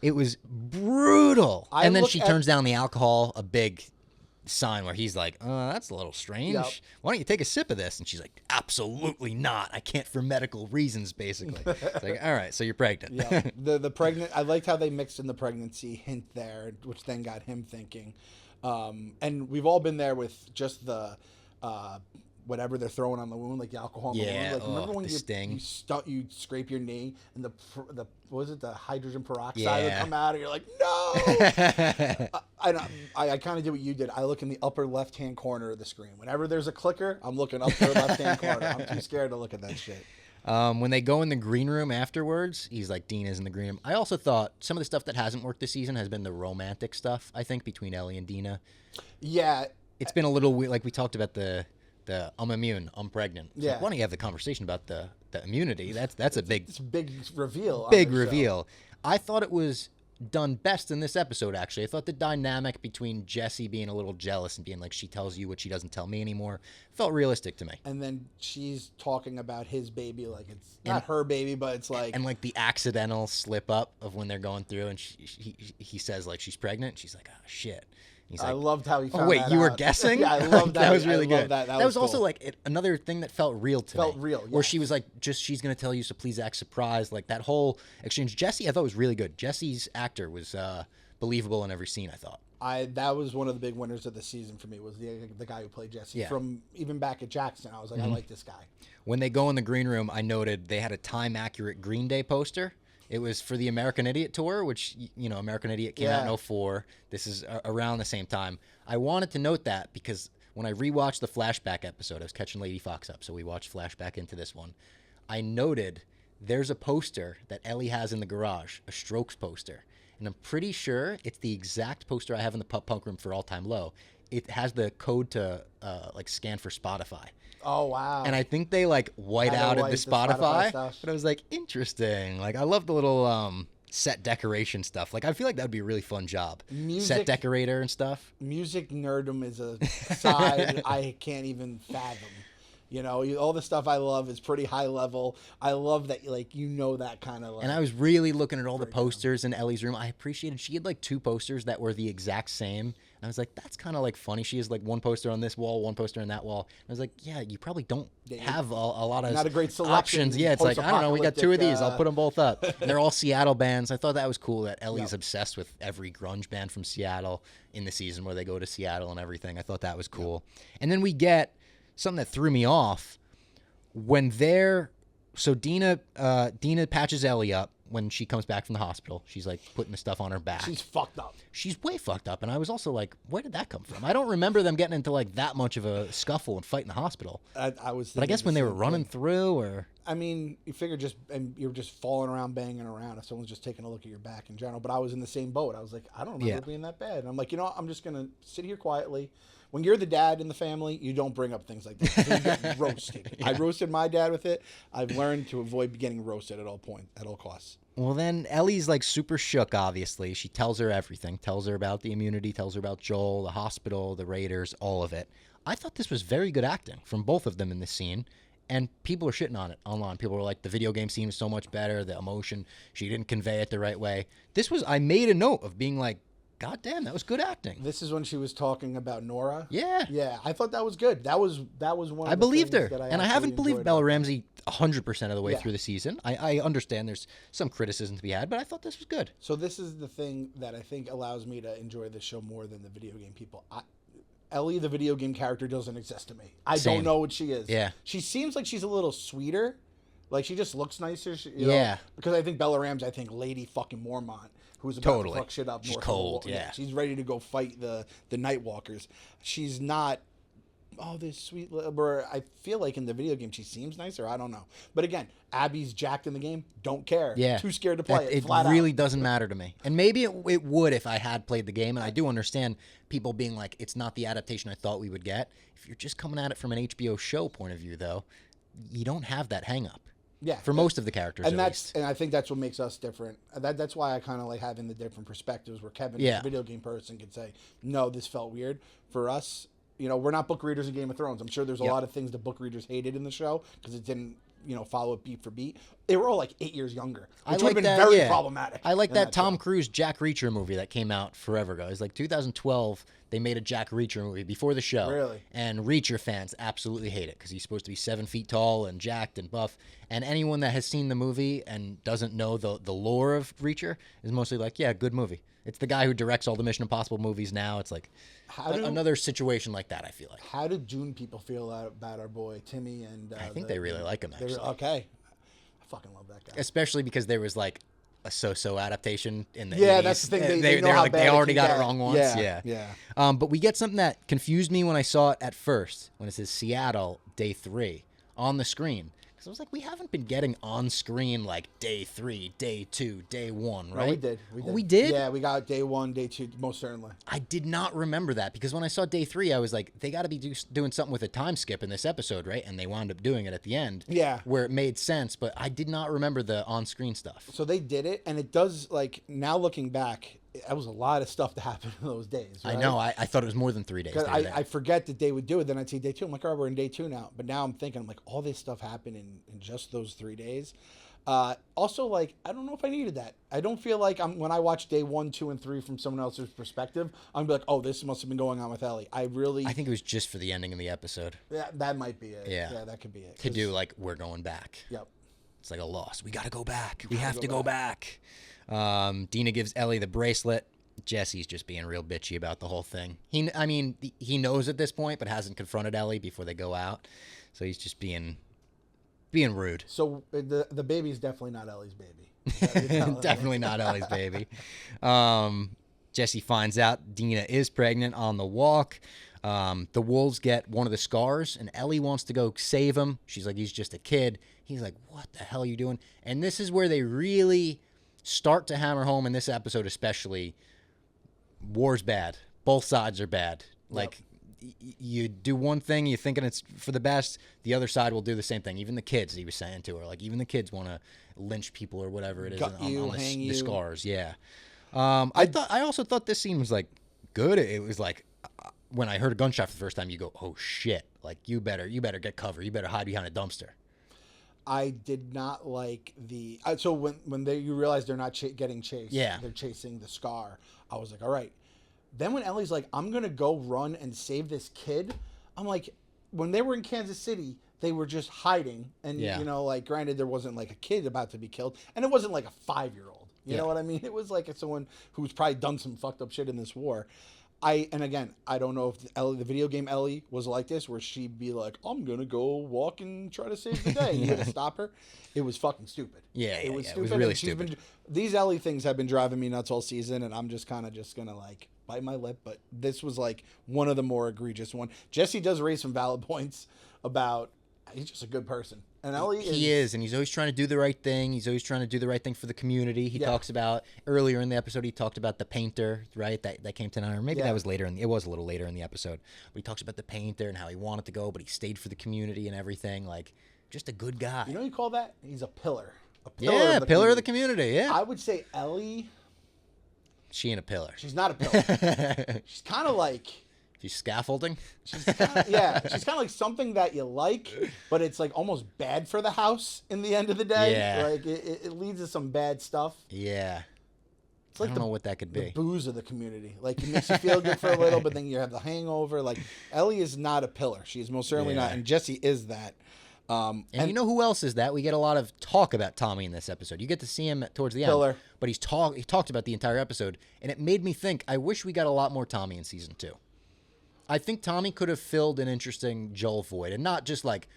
it was brutal. And then she turns down the alcohol, a big sign where he's like, that's a little strange. Yep. Why don't you take a sip of this? And she's like, absolutely not. I can't for medical reasons, basically. It's like, all right, so you're pregnant. Yeah. The pregnant, I liked how they mixed in the pregnancy hint there, which then got him thinking. And we've all been there with just the whatever they're throwing on the wound, like the alcohol in the wound. Like, remember when you scrape your knee and the what was it, the hydrogen peroxide would come out and you're like, no! I kind of did what you did. I look in the upper left-hand corner of the screen. Whenever there's a clicker, I'm looking up to the left-hand corner. I'm too scared to look at that shit. When they go in the green room afterwards, he's like, Dina's in the green room. I also thought some of the stuff that hasn't worked this season has been the romantic stuff, I think, between Ellie and Dina. Yeah. It's been a little weird. Like we talked about the I'm immune, I'm pregnant. It's Yeah. like, why don't you have the conversation about the immunity? That's a big... It's a big reveal. Big reveal. I thought it was done best in this episode, actually. I thought the dynamic between Jesse being a little jealous and being like, she tells you what she doesn't tell me anymore, felt realistic to me. And then she's talking about his baby like it's not her baby, but it's like... And like the accidental slip up of when they're going through and he says like she's pregnant. She's like, oh, shit. He's like, I loved how he found wait, that you were out. guessing? Yeah, I love that. That was really good. That was cool. also like another thing that felt real to me. Felt real, Where yes. she was like, she's going to tell you, so please act surprised. Like that whole exchange. Jesse, I thought was really good. Jesse's actor was believable in every scene, I thought. That was one of the big winners of the season for me, was the guy who played Jesse. Yeah. From even back at Jackson, I was like, I like this guy. When they go in the green room, I noted they had a time-accurate Green Day poster. It was for the American Idiot Tour, which, you know, American Idiot came out in 2004. This is around the same time. I wanted to note that because when I rewatched the flashback episode, I was catching Lady Fox up, so we watched flashback into this one. I noted there's a poster that Ellie has in the garage, a Strokes poster. And I'm pretty sure it's the exact poster I have in the punk room for All Time Low. It has the code to like scan for Spotify. Oh, wow. And I think they like white outed the Spotify. stuff. But I was like, interesting. Like I love the little set decoration stuff. Like I feel like that would be a really fun job. Set decorator and stuff. Music nerdom is a side I can't even fathom. You know, all the stuff I love is pretty high level. I love that, like, you know, that kind of like... And I was really looking at all the posters in Ellie's room. I appreciated she had like 2 posters that were the exact same. And I was like, that's kind of like funny. She has like one poster on this wall, one poster on that wall. And I was like, yeah, you probably don't have a lot of not a great selection, options. Yeah, it's like, I don't know, we got 2 of these. I'll put them both up. And they're all Seattle bands. I thought that was cool that Ellie's obsessed with every grunge band from Seattle in the season where they go to Seattle and everything. I thought that was cool. And then we get something that threw me off. When they're Dina patches Ellie up when she comes back from the hospital. She's like putting the stuff on her back. She's fucked up. She's way fucked up. And I was also like, where did that come from? I don't remember them getting into like that much of a scuffle and fight in the hospital. I guess when they were running through, or I mean, you figure you're just falling around, banging around if someone's just taking a look at your back in general. But I was in the same boat. I was like, I don't remember it being that bad. And I'm like, you know what? I'm just gonna sit here quietly. When you're the dad in the family, you don't bring up things like this. You get roasted. I roasted my dad with it. I've learned to avoid getting roasted at all costs. Well, then Ellie's like super shook, obviously. She tells her everything. Tells her about the immunity. Tells her about Joel, the hospital, the Raiders, all of it. I thought this was very good acting from both of them in this scene. And people are shitting on it online. People were like, the video game scene is so much better. The emotion, she didn't convey it the right way. I made a note of being like, God damn, that was good acting. This is when she was talking about Nora. Yeah. Yeah, I thought that was good. That was one of I the believed things her. that And I haven't believed Bella Ramsey 100% of the way Yeah. through the season. I understand there's some criticism to be had, but I thought this was good. So this is the thing that I think allows me to enjoy the show more than the video game people. Ellie, the video game character, doesn't exist to me. I Same. don't know what she is. Yeah. She seems like she's a little sweeter. Like, she just looks nicer. You Yeah. know? Because I think Bella Ramsey, Lady fucking Mormont, who's about to fuck shit up. She's north cold, of the yeah. She's ready to go fight the Nightwalkers. She's not... Oh, this sweet... Where I feel like in the video game she seems nicer. I don't know. But again, Abby's jacked in the game. Don't care. Yeah. Too scared to play it. It Flat really out. doesn't matter to me. And maybe it would if I had played the game. And I do understand people being like, it's not the adaptation I thought we would get. If you're just coming at it from an HBO show point of view, though, you don't have that hang up. Yeah, for most of the characters, and at least. And I think that's what makes us different. That's why I kind of like having the different perspectives. Where Kevin, Yeah. as a video game person, could say, "No, this felt weird." For us, you know, we're not book readers in Game of Thrones. I'm sure there's a lot of things the book readers hated in the show because it didn't, you know, follow it beat for beat. They were all like 8 years younger, which would have been very problematic. I like in that Tom show. Cruise Jack Reacher movie that came out forever ago. It was like 2012. They made a Jack Reacher movie before the show. Really? And Reacher fans absolutely hate it because he's supposed to be 7 feet tall and jacked and buff. And anyone that has seen the movie and doesn't know the lore of Reacher is mostly like, yeah, good movie. It's the guy who directs all the Mission Impossible movies now. It's like another situation like that, I feel like. How did June people feel about our boy Timmy? And I think they really like him, actually. Okay. I fucking love that guy. Especially because there was like a so-so adaptation in the 80s. Yeah, that's the thing. They know how like, bad they it already can got it get. wrong once. Yeah. But we get something that confused me when I saw it at first, when it says Seattle, day 3, on the screen. Because I was like, we haven't been getting on screen like day 3, day 2, day 1, right? No, we did. Oh, we did? Yeah, we got day 1, day 2, most certainly. I did not remember that because when I saw day 3, I was like, they got to be doing something with a time skip in this episode, right? And they wound up doing it at the end. Yeah. Where it made sense, but I did not remember the on-screen stuff. So they did it, and it does, like, now looking back, that was a lot of stuff that happened in those days. Right? I know. I thought it was more than 3 days. I forget that they would do it. Then I'd see day 2. I'm like, all right, we're in day 2 now. But now I'm thinking, I'm like, all this stuff happened in just those 3 days. Also, like, I don't know if I needed that. I don't feel like when I watch day 1, 2, and 3 from someone else's perspective, I'm gonna be like, oh, this must have been going on with Ellie. I think it was just for the ending of the episode. Yeah, that might be it. Yeah, that could be it. To do like, we're going back. Yep. It's like a loss. We got to go back. We have to go back. Dina gives Ellie the bracelet. Jesse's just being real bitchy about the whole thing. He knows at this point, but hasn't confronted Ellie before they go out. So he's just being rude. So the baby's definitely not Ellie's baby. Definitely not Ellie's baby. Jesse finds out Dina is pregnant on the walk. The wolves get one of the scars, and Ellie wants to go save him. She's like, he's just a kid. He's like, what the hell are you doing? And this is where they really start to hammer home in this episode especially. War's bad. Both sides are bad. Like, you do one thing, you're thinking it's for the best, the other side will do the same thing. Even the kids, he was saying to her, like, even the kids want to lynch people or whatever it is on the scars. Yeah. I also thought this scene was, like, good. It was like, when I heard a gunshot for the first time, you go, oh, shit. Like, you better get cover. You better hide behind a dumpster. I did not like the... So when you realize they're not getting chased, they're chasing the scar, I was like, all right. Then when Ellie's like, I'm going to go run and save this kid, I'm like, when they were in Kansas City, they were just hiding. And, you know, like, granted, there wasn't, like, a kid about to be killed. And it wasn't, like, a 5-year-old. You know what I mean? It was, like, someone who's probably done some fucked up shit in this war. And again, I don't know if the video game Ellie was like this, where she'd be like, I'm going to go walk and try to save the day. And you had to stop her. It was fucking stupid. It was stupid. It was really stupid. These Ellie things have been driving me nuts all season, and I'm just kind of just going to, like, bite my lip. But this was, like, one of the more egregious ones. Jesse does raise some valid points about he's just a good person. And Ellie is, and he's always trying to do the right thing. He's always trying to do the right thing for the community. He talks about, earlier in the episode, he talked about the painter, right? That came to an or maybe that was later. It was a little later in the episode. But he talks about the painter and how he wanted to go, but he stayed for the community and everything. Like, just a good guy. You know what you call that? He's a pillar. A pillar of the community, yeah. I would say Ellie... She ain't a pillar. She's not a pillar. She's kind of like... She's scaffolding? She's kind of like something that you like, but it's like almost bad for the house in the end of the day. Yeah. Like it leads to some bad stuff. Yeah. It's like I don't know what that could be. The booze of the community. Like, it makes you feel good for a little, but then you have the hangover. Like, Ellie is not a pillar. She is most certainly not. And Jesse is that. And you know who else is that? We get a lot of talk about Tommy in this episode. You get to see him towards the pillar. end. But he talked about the entire episode. And it made me think, I wish we got a lot more Tommy in season 2. I think Tommy could have filled an interesting Joel void. And not just, like,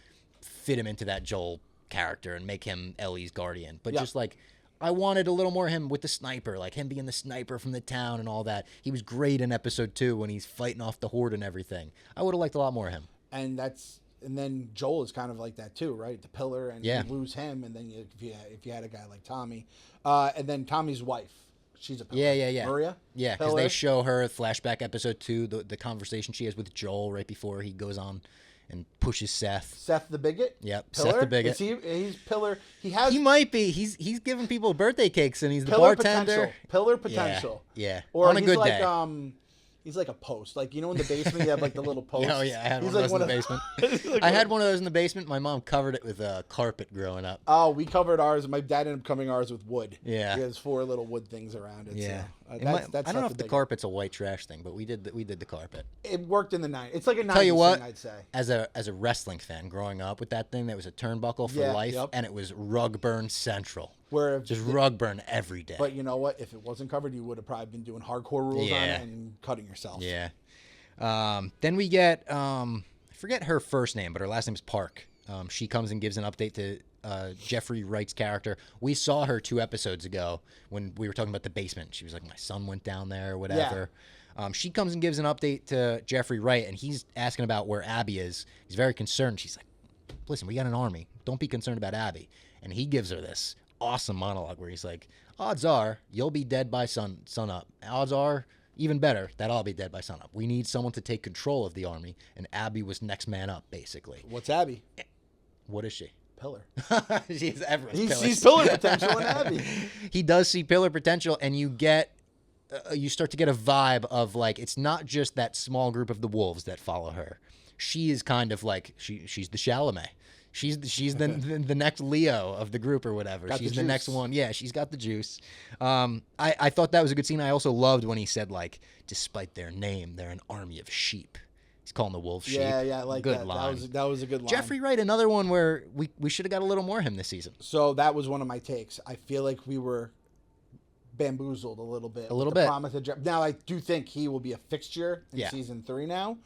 fit him into that Joel character and make him Ellie's guardian. But just, like, I wanted a little more him with the sniper. Like, him being the sniper from the town and all that. He was great in episode 2 when he's fighting off the horde and everything. I would have liked a lot more of him. And then Joel is kind of like that too, right? The pillar, and you lose him, and then if you had a guy like Tommy, and then Tommy's wife, she's a pillar. Yeah. Maria? Yeah, because they show her flashback episode 2, the conversation she has with Joel right before he goes on and pushes Seth. Seth the bigot? Yep, pillar? Seth the bigot. He's pillar. He might be. He's giving people birthday cakes, and he's the pillar bartender. Pillar potential. Yeah. Or on a good like, day. He's like a post. Like, you know, in the basement, you have like the little post. Oh, yeah. I had one of those in the basement. I had one of those in the basement. My mom covered it with carpet growing up. Oh, we covered ours. My dad ended up covering ours with wood. Yeah. He has 4 little wood things around it. Yeah. So, I don't know if the carpet's a white trash thing, but we did the carpet. It worked in the 90s. It's like a 90s Tell you what, thing, I'd say. As a wrestling fan growing up with that thing, that was a turnbuckle for life, and it was rug burn central. Rug burn every day. But you know what? If it wasn't covered, you would have probably been doing hardcore rules on it and cutting yourself. Yeah. Then we get, I forget her first name, but her last name is Park. She comes and gives an update to Jeffrey Wright's character. We saw her 2 episodes ago when we were talking about the basement. She was like, my son went down there or whatever. Yeah. She comes and gives an update to Jeffrey Wright, and he's asking about where Abby is. He's very concerned. She's like, listen, we got an army. Don't be concerned about Abby. And he gives her this awesome monologue where he's like, odds are you'll be dead by sun up. Odds are, even better, that I'll be dead by sun up. We need someone to take control of the army. And Abby was next man up, basically. What's Abby? What is she? Pillar. She's everyone's He pillar. sees pillar potential in Abby. He does see pillar potential, and you start to get a vibe of like, it's not just that small group of the wolves that follow her. She is kind of like, she's the Chalamet. She's the next Leo of the group or whatever. Got she's the the juice. next one. Yeah, she's got the juice. I thought that was a good scene. I also loved when he said, like, despite their name, they're an army of sheep. He's calling the wolves sheep. Yeah, I like good that. line. That was a good line. Jeffrey Wright, another one where we should have got a little more of him this season. So that was one of my takes. I feel like we were bamboozled a little bit. A little with the bit. Promise of now, I do think he will be a fixture in Yeah. season 3 now,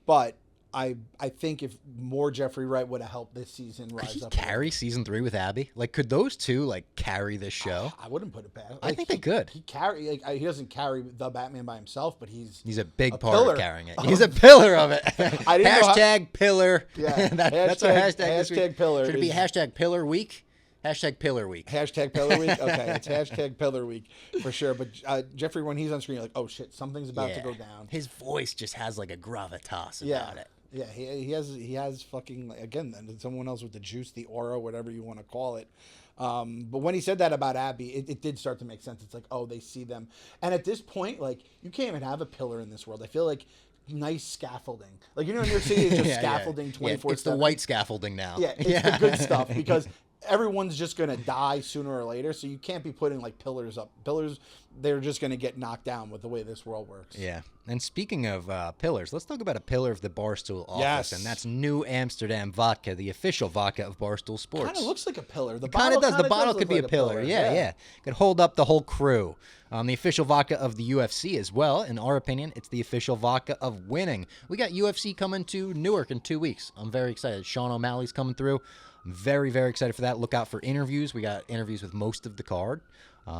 but I think if more Jeffrey Wright would have helped this season Could rise he up. carry season 3 with Abby? Like, could those two like carry this show? I wouldn't put it past. I think they could. He doesn't carry the Batman by himself, but he's a big part pillar of carrying it. He's a pillar of it. I didn't know how- Hashtag pillar. Yeah. That's our hashtag this week. Hashtag pillar Should it be is- hashtag pillar week? Hashtag pillar week. Hashtag Pillar Week. Okay, it's hashtag Pillar Week for sure. But Jeffrey, when he's on screen, you're like, oh shit, something's about to go down. His voice just has like a gravitas Yeah. about it. Yeah, he has fucking, like, again, someone else with the juice, the aura, whatever you want to call it. But when he said that about Abby, it did start to make sense. It's like, oh, they see them. And at this point, like, you can't even have a pillar in this world. I feel like nice scaffolding. Like, you know, in New York City, it's just scaffolding 24/7. It's the white scaffolding now. Yeah, it's the good stuff because everyone's just going to die sooner or later. So you can't be putting, like, pillars up. Pillars, they're just going to get knocked down with the way this world works. Yeah. And speaking of pillars, let's talk about a pillar of the Barstool office. Yes. And that's New Amsterdam Vodka, the official vodka of Barstool Sports. Kind of looks like a pillar. The Kind of does. The kinda bottle look could be like a pillar. Yeah. Could hold up the whole crew. The official vodka of the UFC as well. In our opinion, it's the official vodka of winning. We got UFC coming to Newark in 2 weeks. I'm very excited. Sean O'Malley's coming through. I'm very, very excited for that. Look out for interviews. We got interviews with most of the card.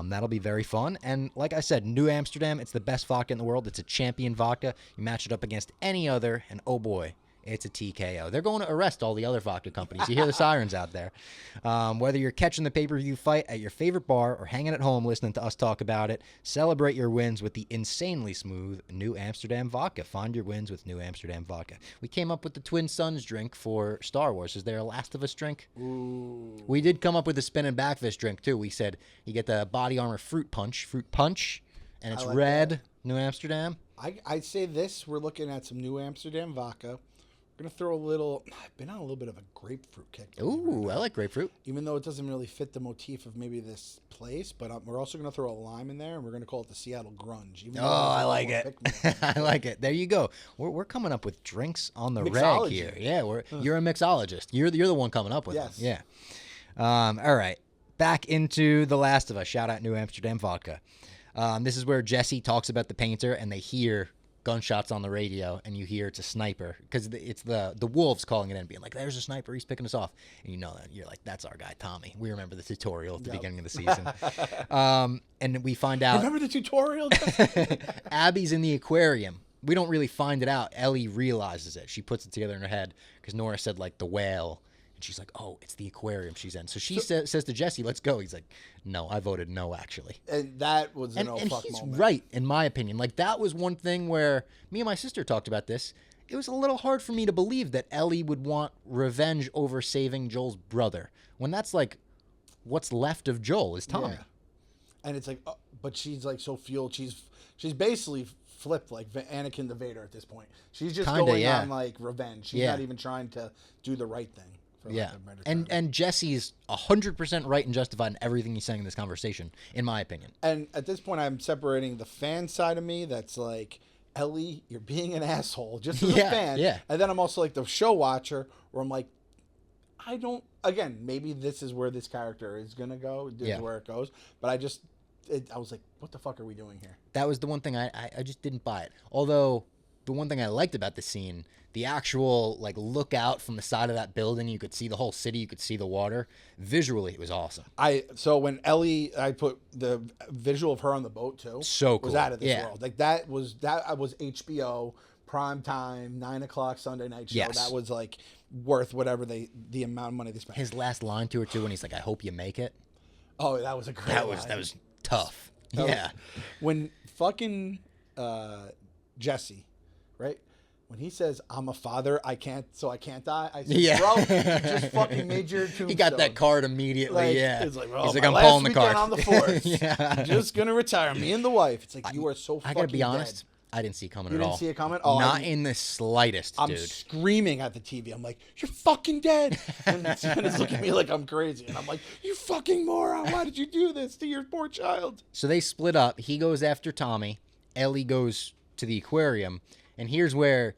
That'll be very fun. And like I said, New Amsterdam, it's the best vodka in the world. It's a champion vodka. You match it up against any other, and oh boy, it's a TKO. They're going to arrest all the other vodka companies. You hear the sirens out there. Whether you're catching the pay-per-view fight at your favorite bar or hanging at home listening to us talk about it, celebrate your wins with the insanely smooth New Amsterdam vodka. Find your wins with New Amsterdam vodka. We came up with the Twin Suns drink for Star Wars. Is there a Last of Us drink? Ooh. We did come up with a spinning backfish drink, too. We said you get the Body Armor Fruit Punch, and it's like red, that. New Amsterdam. I'd say this. We're looking at some New Amsterdam vodka. We're going to throw a little... I've been on a little bit of a grapefruit kick. Ooh, I like grapefruit. Even though it doesn't really fit the motif of maybe this place, but we're also going to throw a lime in there, and we're going to call it the Seattle Grunge. Even though Oh, it's I a lot like more it. pick-me. I like it. There you go. We're coming up with drinks on the reg Mixology. here. Yeah, you're a mixologist. You're the one coming up with Yes. them. Yeah. All right. Back into The Last of Us. Shout out New Amsterdam Vodka. This is where Jesse talks about the painter, and they hear gunshots on the radio, and you hear it's a sniper because it's the wolves calling it in, being like, "There's a sniper. He's picking us off." And you know that you're like, "That's our guy, Tommy." We remember the tutorial at the beginning of the season, and we find out Remember the tutorial? Abby's in the aquarium. We don't really find it out. Ellie realizes it. She puts it together in her head because Nora said like the whale. And she's like, oh, it's the aquarium she's in. So she says to Jesse, let's go. He's like, no, I voted no, actually. And that was an And fuck he's moment. right, in my opinion. Like, that was one thing where me and my sister talked about this. It was a little hard for me to believe that Ellie would want revenge over saving Joel's brother. When that's like, what's left of Joel is Tommy. Yeah. And it's like, but she's like so fueled. She's basically flipped like Anakin the Vader at this point. She's just Kinda, going yeah. on like revenge. She's Yeah. not even trying to do the right thing. For lack Yeah, of a better term. and Jesse's 100% right and justified in everything he's saying in this conversation, in my opinion. And at this point, I'm separating the fan side of me that's like, Ellie, you're being an asshole just as Yeah, a fan. yeah. And then I'm also like the show watcher where I'm like, I don't, again, maybe this is where this character is going to go. This Yeah. is where it goes. But I was like, what the fuck are we doing here? That was the one thing I just didn't buy it. Although the one thing I liked about the scene, the actual like look out from the side of that building, you could see the whole city, you could see the water. Visually, it was awesome. So when Ellie, I put the visual of her on the boat too. So cool. Was out of this Yeah. world. Like that was HBO prime time, 9 o'clock Sunday night show. Yes. That was like worth whatever the amount of money they spent. His last line to her too, when he's like, "I hope you make it." Oh, that was a great line. That was tough. That was- yeah. when fucking Jesse, right? When he says, "I'm a father, I can't die," I said, Yeah. "Bro, you just fucking made your tombstone." He got that card immediately. Like, yeah. it's like, well, he's like, my "I'm last pulling the weekend card." on the force. yeah. I'm just gonna retire. Me and the wife. It's like you are so. I Fucking gotta be honest. dead. I didn't see it coming You at didn't all. see it coming? Oh, Not in the slightest, I'm dude. screaming at the TV. I'm like, "You're fucking dead!" And it's looking at me like I'm crazy, and I'm like, "You fucking moron! Why did you do this to your poor child?" So they split up. He goes after Tommy. Ellie goes to the aquarium. And here's where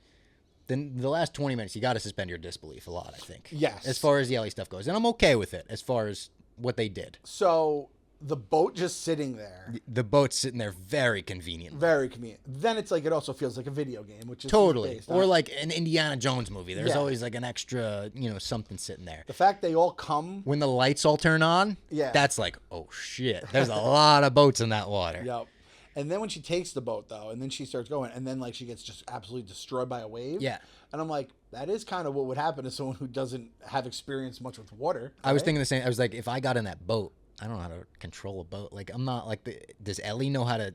the last 20 minutes, you got to suspend your disbelief a lot, I think. Yes. As far as the Ellie stuff goes. And I'm okay with it as far as what they did. So the boat just sitting there. The boat's sitting there very convenient. Very convenient. Then it's like it also feels like a video game, which is Totally. based Or on- like an Indiana Jones movie. There's Yeah. always like an extra, something sitting there. the fact they all come. When the lights all turn on, Yeah. that's like, oh shit. There's a lot of boats in that water. Yep. And then when she takes the boat though, and then she starts going, and then like she gets just absolutely destroyed by a wave. Yeah. And I'm like, that is kind of what would happen to someone who doesn't have experience much with water. I was right? thinking the same. I was like, if I got in that boat, I don't know how to control a boat. Like, I'm not like, does Ellie know how to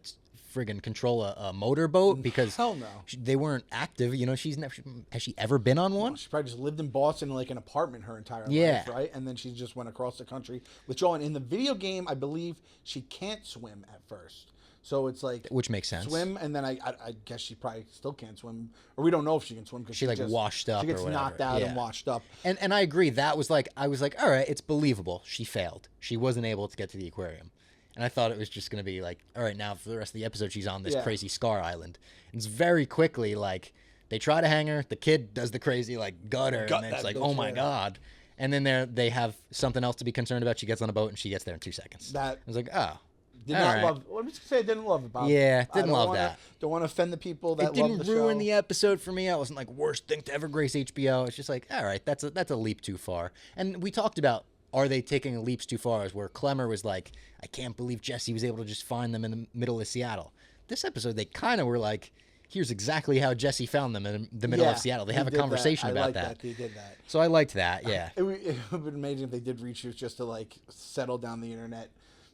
friggin' control a motorboat? Because Hell no. they weren't active. She's never, has she ever been on one? She probably just lived in Boston in like an apartment her entire Yeah. life, right? And then she just went across the country with Joel. And in the video game, I believe she can't swim at first. So it's like Which makes sense. swim, and then I guess she probably still can't swim, or we don't know if she can swim because She, like, washed up She gets or whatever. knocked out Yeah. and washed up. And I agree. That was like, I was like, all right, it's believable. She failed. She wasn't able to get to the aquarium. And I thought it was just going to be like, all right, now for the rest of the episode, she's on this Yeah. crazy Scar Island. And it's very quickly like, they try to hang her. The kid does the crazy like gutter. Gut And it's that like, bitch, oh my yeah. God. And then they have something else to be concerned about. She gets on a boat and she gets there in 2 seconds. That I was like, oh. did all not right. love. Let me just say, I didn't love about. Yeah, I didn't don't love wanna- that. Don't want to offend the people that It didn't love the ruin show. the episode for me. I wasn't like worst thing to ever grace HBO. It's just like, all right, that's a leap too far. And we talked about, are they taking leaps too far? As where Clemmer was like, I can't believe Jesse was able to just find them in the middle of Seattle. This episode, they kind of were like, here's exactly how Jesse found them in the middle Yeah, of Seattle. They he have a did that. conversation I about like that. They did that. So I liked that. Yeah. It would have been amazing if they did reshoots just to like settle down the internet.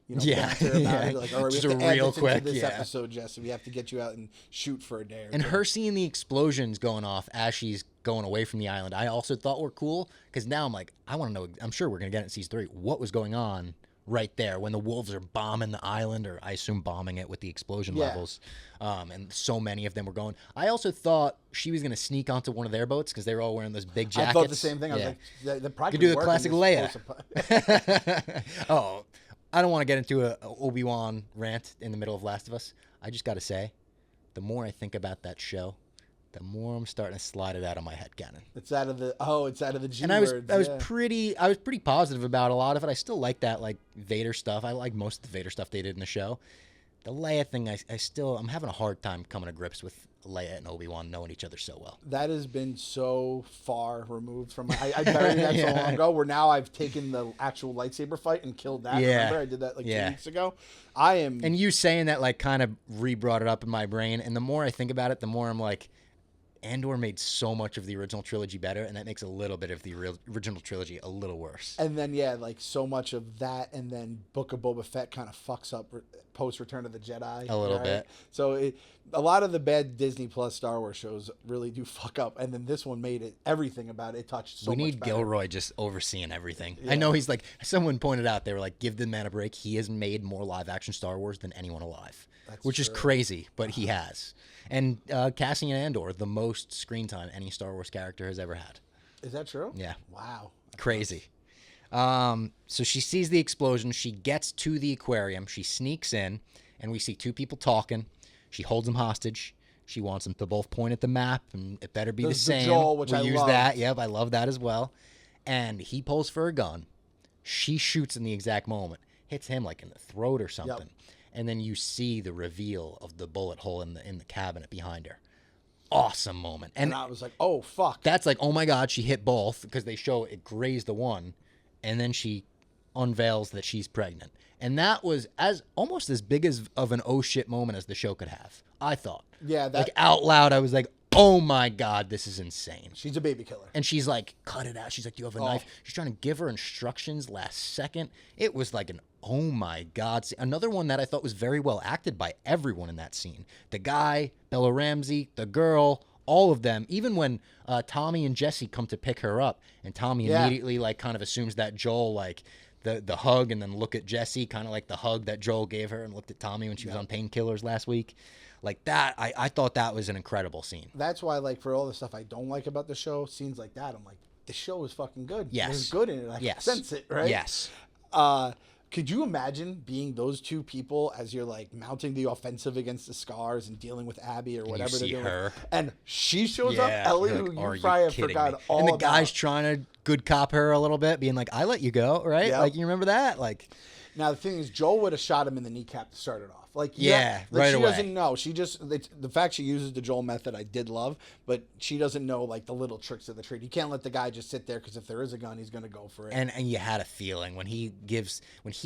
Yeah, banter about yeah. it. Like, all right, we Just have a to add real this quick, into this yeah. episode, Jesse. We have to get you out and shoot for a day. Or And two. her seeing the explosions going off as she's going away from the island, I also thought were cool because now I'm like, I want to know. I'm sure we're gonna get it in season 3. What was going on right there when the wolves are bombing the island, or I assume bombing it with the explosion Yeah. levels, and so many of them were going. I also thought she was gonna sneak onto one of their boats because they were all wearing those big jackets. I thought the same thing. I was Yeah. like, they probably Could do the work in classic this Leia. Oh, I don't want to get into a Obi-Wan rant in the middle of Last of Us. I just got to say, the more I think about that show, the more I'm starting to slide it out of my head canon. It's out of the G And I was words. Yeah. pretty positive about a lot of it. I still like that like Vader stuff. I like most of the Vader stuff they did in the show. The Leia thing, I'm having a hard time coming to grips with Leia and Obi-Wan knowing each other so well. That has been so far removed from. I buried that so long ago. Where now I've taken the actual lightsaber fight and killed that. Yeah. Remember, I did that like Yeah. 2 weeks ago. I am. And you saying that like kind of re-brought it up in my brain. And the more I think about it, the more I'm like, Andor made so much of the original trilogy better, and that makes a little bit of the original trilogy a little worse. And then like so much of that, and then Book of Boba Fett kind of fucks up post Return of the Jedi A little bit. So a lot of the bad Disney Plus Star Wars shows really do fuck up, and then this one made it everything about it touched so We much need better. Gilroy just overseeing everything. Yeah. I know he's like, someone pointed out, they were like, give the man a break. He has made more live action Star Wars than anyone alive, which is true. crazy, but he has. And Cassian Andor, the most screen time any Star Wars character has ever had. Is that true? Yeah. Wow. Crazy. So she sees the explosion. She gets to the aquarium. She sneaks in, and we see 2 people talking. She holds them hostage. She wants them to both point at the map, and it better be the There's the same. Joel, which we I use loved. that. Yep, I love that as well. And he pulls for a gun. She shoots in the exact moment, hits him like in the throat or something. And then you see the reveal of the bullet hole in the cabinet behind her. Awesome moment. And I was like, oh fuck. That's like, oh my God, she hit both, because they show it grazed the one, and then she unveils that she's pregnant. And that was almost as big of an oh shit moment as the show could have, I thought. Yeah, that Like out loud, I was like, oh my God, this is insane. She's a baby killer. And she's like, cut it out. She's like, do you have a knife? She's trying to give her instructions last second. It was like an oh my God. Another one that I thought was very well acted by everyone in that scene. The guy, Bella Ramsey, the girl, all of them. Even when Tommy and Jesse come to pick her up, and Tommy immediately like kind of assumes that Joel like the hug, and then look at Jesse, kind of like the hug that Joel gave her and looked at Tommy when she was on painkillers last week. Like that, I thought that was an incredible scene. That's why, like, for all the stuff I don't like about the show, scenes like that, I'm like, the show is fucking good. Yes. There's good in it. I can sense it, right? Yes. Could you imagine being those two people as you're like mounting the offensive against the Scars and dealing with Abby or whatever they're doing? Her. And she shows up, Ellie, like, who you are probably have kidding forgot me? all And the about. guy's trying to good cop her a little bit, being like, I let you go, right? Yep. Like, you remember that? Like, now, the thing is, Joel would have shot him in the kneecap to start it off. Like, right she away. doesn't know. She just, the fact she uses the Joel method, I did love, but she doesn't know, like, the little tricks of the trade. You can't let the guy just sit there, because if there is a gun, he's going to go for it. And you had a feeling when he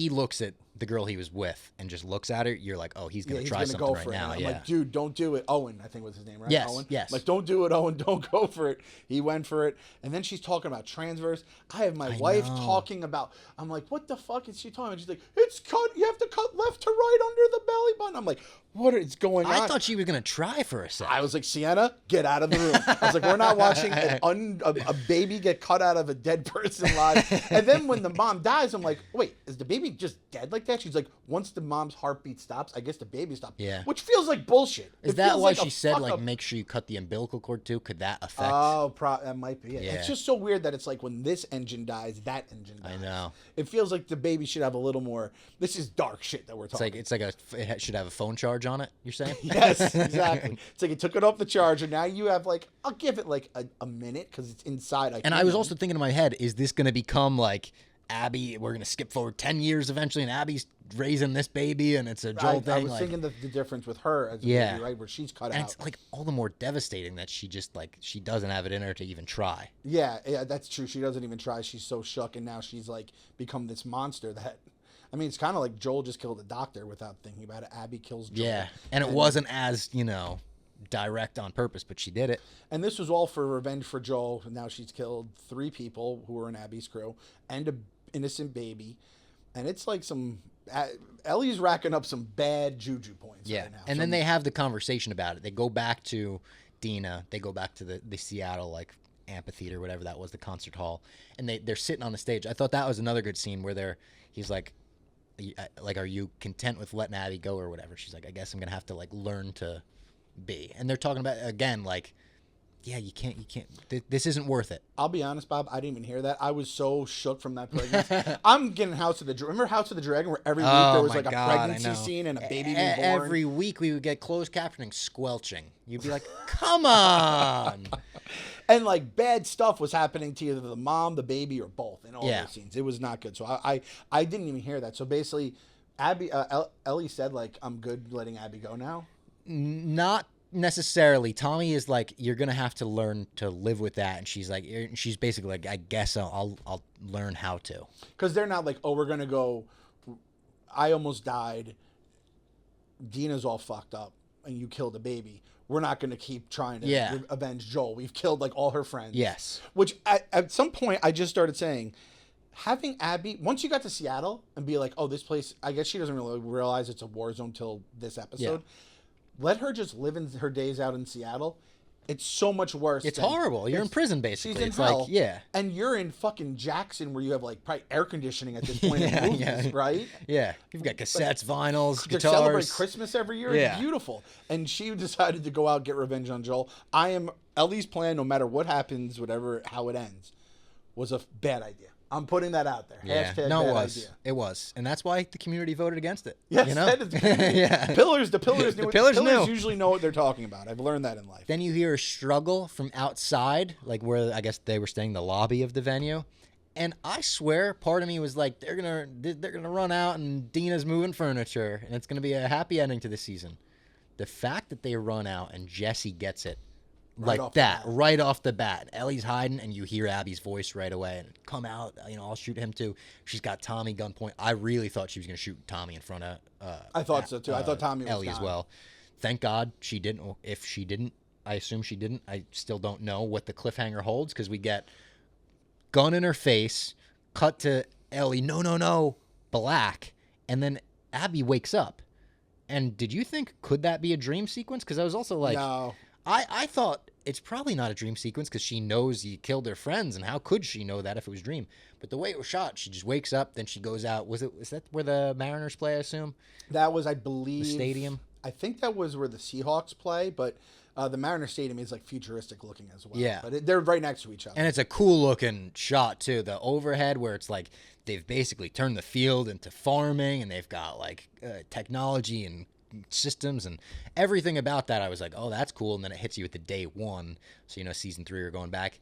looks at the girl he was with and just looks at her, you're like, oh, he's going to try something go right for now. I'm like, dude, don't do it. Owen, I think was his name, right? Yes, Owen? yes. I'm like, don't do it, Owen. Don't go for it. He went for it. And then she's talking about transverse. I have my wife talking about, I'm like, what the fuck is she talking about? She's like, it's cut. You have to cut left to right under the belly button. I'm like, what is going on? I thought she was going to try for a second. I was like, Sienna, get out of the room. I was like, we're not watching a baby get cut out of a dead person live. And then when the mom dies, I'm like, wait, is the baby just dead like that? She's like, once the mom's heartbeat stops, I guess the baby stops. Yeah. Which feels like bullshit. Is that why she said, like, make sure you cut the umbilical cord too? Could that affect? Oh, that might be it. Yeah. It's just so weird that it's like when this engine dies, that engine dies. I know. It feels like the baby should have a little more. This is dark shit that we're talking. It should have a phone charge on it, you're saying? Yes, exactly. It's like it took it off the charger. Now you have like, I'll give it like a minute because it's inside. And I was also thinking in my head, is this going to become like Abby? We're going to skip forward 10 years eventually, and Abby's raising this baby, and it's a Joel thing. I was thinking the difference with her as a baby, right, where she's cut out. It's like all the more devastating that she just like she doesn't have it in her to even try. Yeah, that's true. She doesn't even try. She's so shook, and now she's like become this monster that. I mean, it's kind of like Joel just killed a doctor without thinking about it. Abby kills Joel. Yeah, and it wasn't as, direct on purpose, but she did it. And this was all for revenge for Joel. Now she's killed 3 people who were in Abby's crew and an innocent baby. And it's like Ellie's racking up some bad juju points right now. And then they have the conversation about it. They go back to Dina. They go back to the Seattle, like, amphitheater, whatever that was, the concert hall. And they're sitting on the stage. I thought that was another good scene where he's like, are you content with letting Abby go or whatever? She's like, I guess I'm going to have to, like, learn to be. And they're talking about, again, like, yeah, you can't, this isn't worth it. I'll be honest, Bob, I didn't even hear that. I was so shook from that pregnancy. I'm getting remember House of the Dragon, where every week there was like a pregnancy scene and a baby being born? Every week we would get closed captioning squelching. You'd be like, come on. And like bad stuff was happening to either the mom, the baby, or both in all those scenes. It was not good. So I didn't even hear that. So basically, Ellie said, like, I'm good letting Abby go now. Not necessarily. Tommy is like, you're gonna have to learn to live with that, and she's basically like, I guess I'll learn how to. Because they're not like, oh, we're gonna go. I almost died. Dina's all fucked up, and you killed a baby. We're not going to keep trying to avenge Joel. We've killed like all her friends. Yes. Which at some point I just started saying, having Abby, once you got to Seattle and be like, oh, this place, I guess she doesn't really realize it's a war zone till this episode. Yeah. Let her just live in her days out in Seattle. It's so much worse. It's horrible. You're in prison, basically. She's in hell. And you're in fucking Jackson, where you have like probably air conditioning at this point in movies, right? Yeah. You've got cassettes, vinyls, guitars. To celebrate Christmas every year. It's beautiful. And she decided to go out and get revenge on Joel. Ellie's plan, no matter what happens, how it ends, was a bad idea. I'm putting that out there. Yeah. Hashtag no, bad it was. idea. It was. And that's why the community voted against it. Yes, you know? that is the Pillars knew. usually know what they're talking about. I've learned that in life. Then you hear a struggle from outside, like where I guess they were staying, the lobby of the venue. And I swear, part of me was like, they're gonna run out and Dina's moving furniture, and it's gonna be a happy ending to the season. The fact that they run out and Jesse gets it right off the bat. Ellie's hiding, and you hear Abby's voice right away, and come out, I'll shoot him too. She's got Tommy gunpoint. I really thought she was going to shoot Tommy in front of I thought so too. I thought Tommy was Ellie as well. Thank God she didn't. If she didn't, I assume she didn't. I still don't know what the cliffhanger holds because we get gun in her face, cut to Ellie, no, black, and then Abby wakes up. And did you think, could that be a dream sequence? Because I was also like, No. I thought it's probably not a dream sequence because she knows you killed her friends, and how could she know that if it was a dream? But the way it was shot, she just wakes up, then she goes out. Is that where the Mariners play, I assume? That was, I believe... The stadium? I think that was where the Seahawks play, but the Mariner Stadium is like futuristic looking as well. Yeah. But they're right next to each other. And it's a cool looking shot, too. The overhead where it's like they've basically turned the field into farming, and they've got like technology and systems and everything about that. I was like, oh, that's cool. And then it hits you with the day one, so season 3 are going back.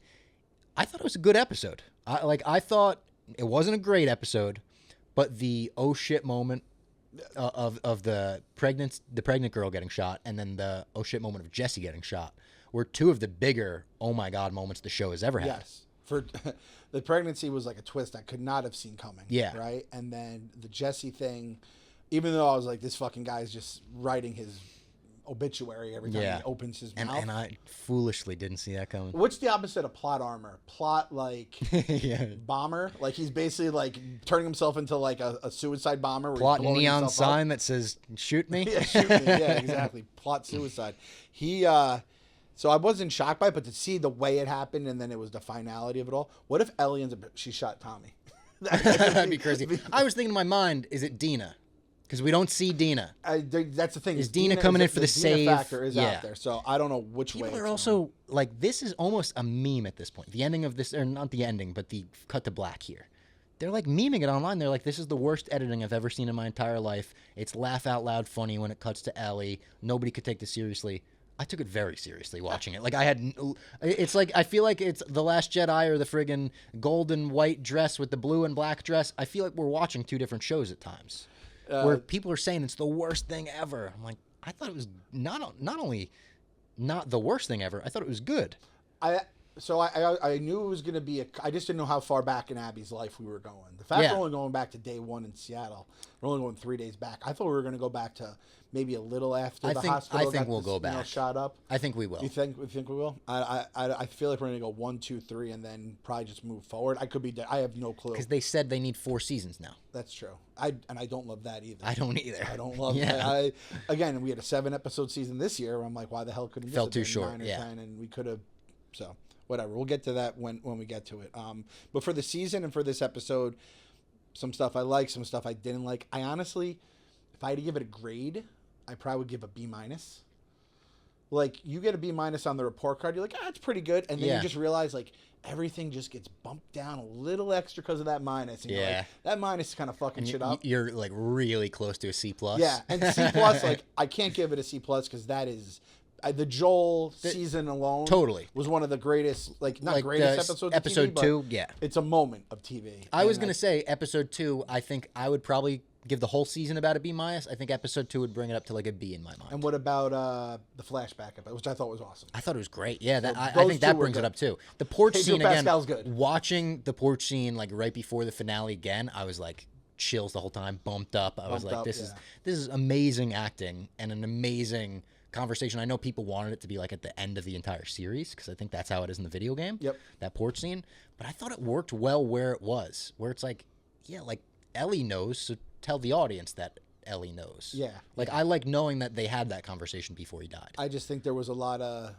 I thought it was a good episode. I thought it wasn't a great episode, but the oh shit moment of the pregnant girl getting shot, and then the oh shit moment of Jesse getting shot were two of the bigger oh my god moments the show has ever had. Yes. For the pregnancy was like a twist I could not have seen coming. Yeah. Right. And then the Jesse thing, even though I was like, this fucking guy's just writing his obituary every time he opens his mouth. And I foolishly didn't see that coming. What's the opposite of plot armor? Plot like bomber? Like he's basically like turning himself into like a suicide bomber. Where Plot he's blowing neon himself sign up. that says shoot me. Yeah, shoot me. Yeah, exactly. Plot suicide. So I wasn't shocked by it, but to see the way it happened and then it was the finality of it all. What if Ellie ends up, she shot Tommy? That'd be crazy. I was thinking in my mind, is it Dina? Because we don't see Dina. That's the thing. Is Dina coming in for the save? Dina factor is out there, so I don't know which way. People are also like, this is almost a meme at this point. The ending of this, or not the ending, but the cut to black here. They're like memeing it online. They're like, this is the worst editing I've ever seen in my entire life. It's laugh out loud funny when it cuts to Ellie. Nobody could take this seriously. I took it very seriously watching it. Like it's like, I feel like it's The Last Jedi or the friggin' gold and white dress with the blue and black dress. I feel like we're watching two different shows at times. Where people are saying it's the worst thing ever. I'm like, I thought it was not only not the worst thing ever, I thought it was good. I knew it was going to be I just didn't know how far back in Abby's life we were going. The fact we're only going back to day one in Seattle, we're only going 3 days back. I thought we were going to go back to maybe a little after the hospital. I think we'll go back. Shot up. I think we will. You think we will? I feel like we're going to go 1, 2, 3, and then probably just move forward. I could be. I have no clue. Because they said they need 4 seasons now. That's true. I don't love that either. I don't either. I don't love that. Again, we had a 7-episode season this year. I'm like, why the hell couldn't felt this too have been short? 9 or 10, and we could have. So whatever. We'll get to that when we get to it. But for the season and for this episode, some stuff I like, some stuff I didn't like. I honestly, if I had to give it a grade, I probably would give a B-. Like, you get a B- on the report card, you're like, it's pretty good, and then you just realize like everything just gets bumped down a little extra because of that minus. And you're like, that minus is kind of fucking shit up. You're like really close to a C+. Yeah, and C+, like I can't give it a C+ because that is. The Joel season alone was one of the greatest, not greatest episodes episode of TV, 2, yeah. It's a moment of TV. I was going to say episode 2, I think I would probably give the whole season about a B-. I think episode 2 would bring it up to like a B in my mind. And what about the flashback episode, which I thought was awesome? I thought it was great. Yeah, I think that brings it up too. The porch scene Pascal's again, good. Watching the porch scene like right before the finale again, I was like chills the whole time, bumped up. I was like, this is amazing acting and an amazing conversation. I know people wanted it to be like at the end of the entire series because I think that's how it is in the video game. Yep. That porch scene, but I thought it worked well where it was, where it's like, like Ellie knows, so tell the audience that Ellie knows. Yeah. Like I like knowing that they had that conversation before he died. I just think there was a lot of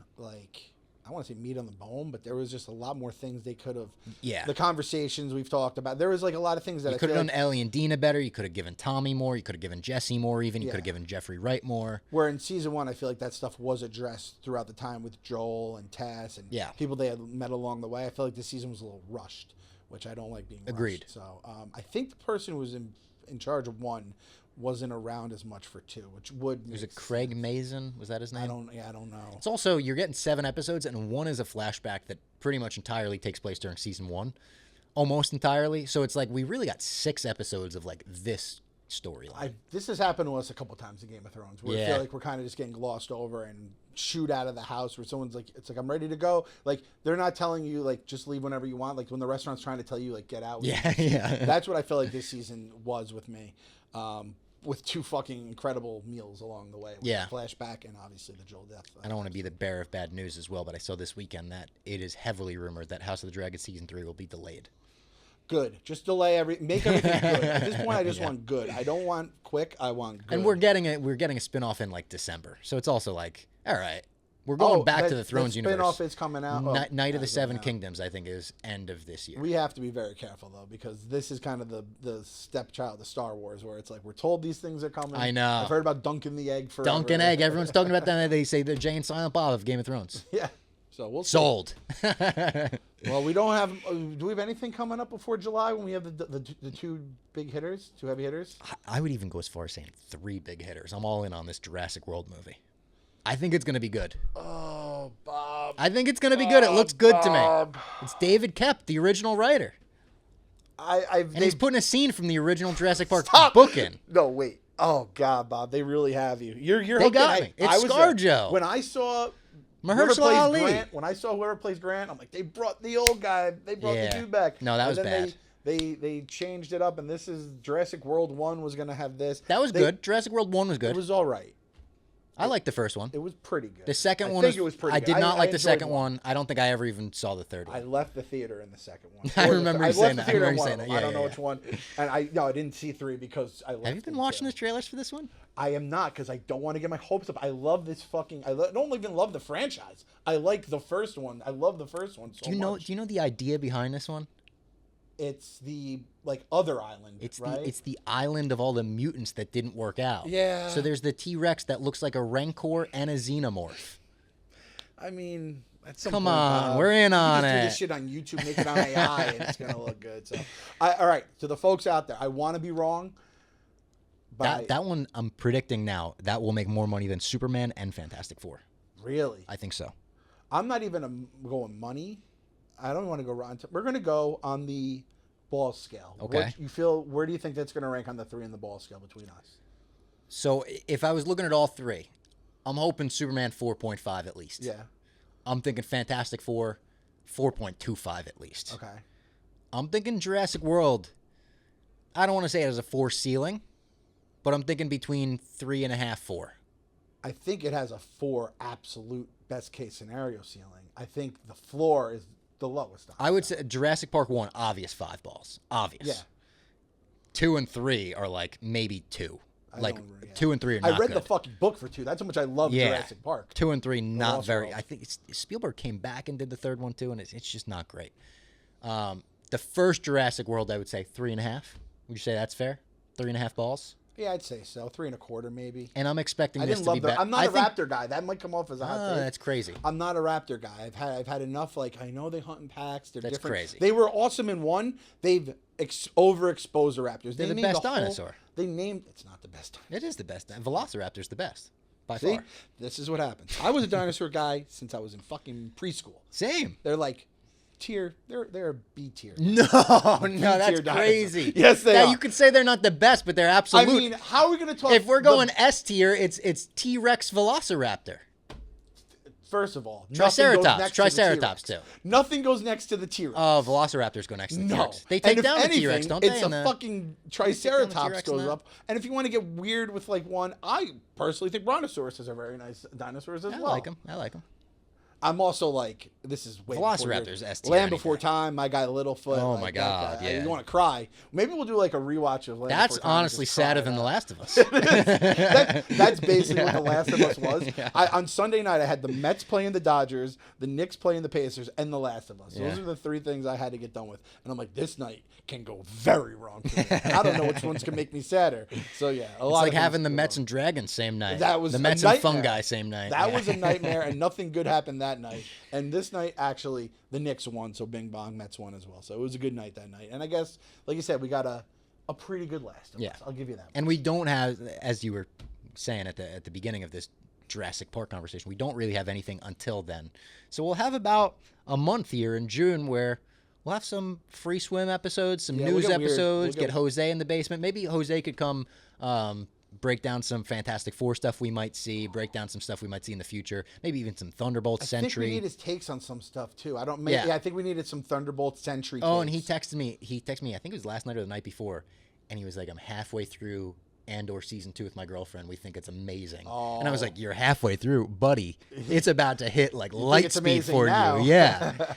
I want to say meat on the bone, but there was just a lot more things they could have. Yeah. The conversations we've talked about. There was like a lot of things that you could have done Ellie and Dina better. You could have given Tommy more. You could have given Jesse more. Even you could have given Jeffrey Wright more. Where in season 1, I feel like that stuff was addressed throughout the time with Joel and Tess and people they had met along the way. I feel like this season was a little rushed, which I don't like being rushed. Agreed. So I think the person who was in charge of 1 wasn't around as much for 2, which would. Was it Craig Mazin? Was that his name? I don't know. It's also, you're getting 7 episodes, and 1 is a flashback that pretty much entirely takes place during season 1, almost entirely. So it's like we really got 6 episodes of like this storyline. This has happened to us a couple times in Game of Thrones, where I feel like we're kind of just getting glossed over and shoot out of the house, where someone's like, it's like, I'm ready to go. Like, they're not telling you like just leave whenever you want. Like when the restaurant's trying to tell you like get out. Yeah. That's what I feel like this season was with me. with two fucking incredible meals along the way. With Yeah. the flashback and obviously the Joel death. I don't want to be the bearer of bad news as well, but I saw this weekend that it is heavily rumored that House of the Dragon season 3 will be delayed. Good. Just delay make everything good. At this point, I just want good. I don't want quick. I want good. And we're getting a spin-off in like December, so it's also like, all right, we're going back to the Thrones universe. Spin-off is coming out. Night of the Seven Kingdoms, I think, is end of this year. We have to be very careful though, because this is kind of the stepchild of Star Wars, where it's like we're told these things are coming. I know. I've heard about dunking the egg forever. Dunk and egg. Everyone's talking about that. They say they're Jay and Silent Bob of Game of Thrones. Yeah. So we'll see. Sold. Well, we don't have. Do we have anything coming up before July when we have the two big hitters, two heavy hitters? I would even go as far as saying 3 big hitters. I'm all in on this Jurassic World movie. I think it's going to be good. Oh, Bob. I think it's going to be good. It looks good to Bob. me. It's David Koepp, the original writer. And he's putting a scene from the original Jurassic Park book in. No, wait. Oh God, Bob, they really have you. You're They got me. It's ScarJo. When I saw Mahershala Ali. Grant, when I saw whoever plays Grant, I'm like, they brought the old guy. They brought the dude back. No, that was bad. They changed it up, and this is Jurassic World 1 was going to have this. That was good. Jurassic World 1 was good. It was all right. I liked the first one. It was pretty good. The second one, I think it was pretty I good. did not like the enjoyed second one. I don't think I ever even saw the third one. I left the theater in the second one. I remember you saying that. I don't know which one. And I didn't see 3 because I left. Have you been watching the trailers for this one? I am not, because I don't want to get my hopes up. I love this fucking. Don't even love the franchise. I like the first one. I love the first one so much. Do you know the idea behind this one? It's the other island. Right? It's the island of all the mutants that didn't work out. Yeah. So there's the T-Rex that looks like a Rancor and a Xenomorph. I mean, come on, we're in on it. it. Do this shit on YouTube, make it on AI, and it's gonna look good. So, all right. To the folks out there, I want to be wrong. That one I'm predicting now that will make more money than Superman and Fantastic Four. Really? I think so. I'm not even going money. I don't want to go around. We're going to go on the ball scale. Okay. Where do you think that's going to rank on the 3 and the ball scale between us? So if I was looking at all 3, I'm hoping Superman 4.5 at least. Yeah. I'm thinking Fantastic Four 4.25 at least. Okay. I'm thinking Jurassic World. I don't want to say it has a 4 ceiling, but I'm thinking between 3.5, 4. I think it has a 4 absolute best case scenario ceiling. I think the floor is the lowest. I would say Jurassic Park 1, obvious 5 balls. Obvious. Yeah. 2 and 3 are like maybe 2. Like 2 and 3 are not I read good. the fucking book for 2. That's how much I love Jurassic Park. 2 and 3 not very. I think Spielberg came back and did the third one too, and it's just not great. The first Jurassic World, I would say 3.5. Would you say that's fair? 3.5 balls. Yeah, I'd say so. 3.25 maybe. And I'm expecting this to be better. better. I'm not a Raptor guy. That might come off as a hot take. That's crazy. I'm not a Raptor guy. I've had enough. Like, I know they hunt in packs. They're That's different. crazy. They were awesome in 1. They've overexposed the Raptors. They're the best dinosaur. They named. It's not the best dinosaur. It is the best. Velociraptor's the best by See, far. this is what happens. I was a dinosaur guy since I was in fucking preschool. Same. They're like tier. They're a B tier. No, that's crazy. Yes, they are. You could say they're not the best, but they're absolute. I mean, how are we going to talk? If we're going S tier, it's T-Rex Velociraptor. First of all, Triceratops too. Nothing goes next to the T-Rex. Oh, Velociraptors go next to the T-Rex. They And take if down anything, the T-Rex, don't they? It's a fucking Triceratops T-Rex goes in that? up. And if you want to get weird with like one, I personally think Brontosauruses are very nice dinosaurs as well. I like them. I'm also like, this is way Velociraptor's S tier. Land Before Time, my guy Littlefoot. Oh like my that God, guy. yeah. You want to cry? Maybe we'll do like a rewatch of Land That's Before Time. honestly sadder than The Last of Us. That's basically what The Last of Us was. Yeah. On Sunday night, I had the Mets playing the Dodgers, the Knicks playing the Pacers, and The Last of Us. Those are the 3 things I had to get done with. And I'm like, this night can go very wrong for me. I don't know which ones can make me sadder. So yeah, It's like having the Mets and Dragons same night. That was the a Mets and nightmare. Fungi same night. That was a nightmare, and nothing good happened that night. And this night, actually, the Knicks won, so bing bong, Mets won as well. So it was a good night that night. And I guess, like you said, we got a pretty good Last of Us. I'll give you that. And we don't have, as you were saying at the beginning of this Jurassic Park conversation, we don't really have anything until then. So we'll have about a month here in June where we'll have some free swim episodes, some news episodes, get Jose in the basement. Maybe Jose could come break down some Fantastic Four stuff we might see, break down some stuff we might see in the future, maybe even some Thunderbolt Sentry. I think we need his takes on some stuff too. I think we needed some Thunderbolt Sentry takes. And he texted me, I think it was last night or the night before, and he was like, I'm halfway through and or season 2 with my girlfriend. We think it's amazing. And I was like, you're halfway through, buddy. It's about to hit like light speed for now. you. Yeah.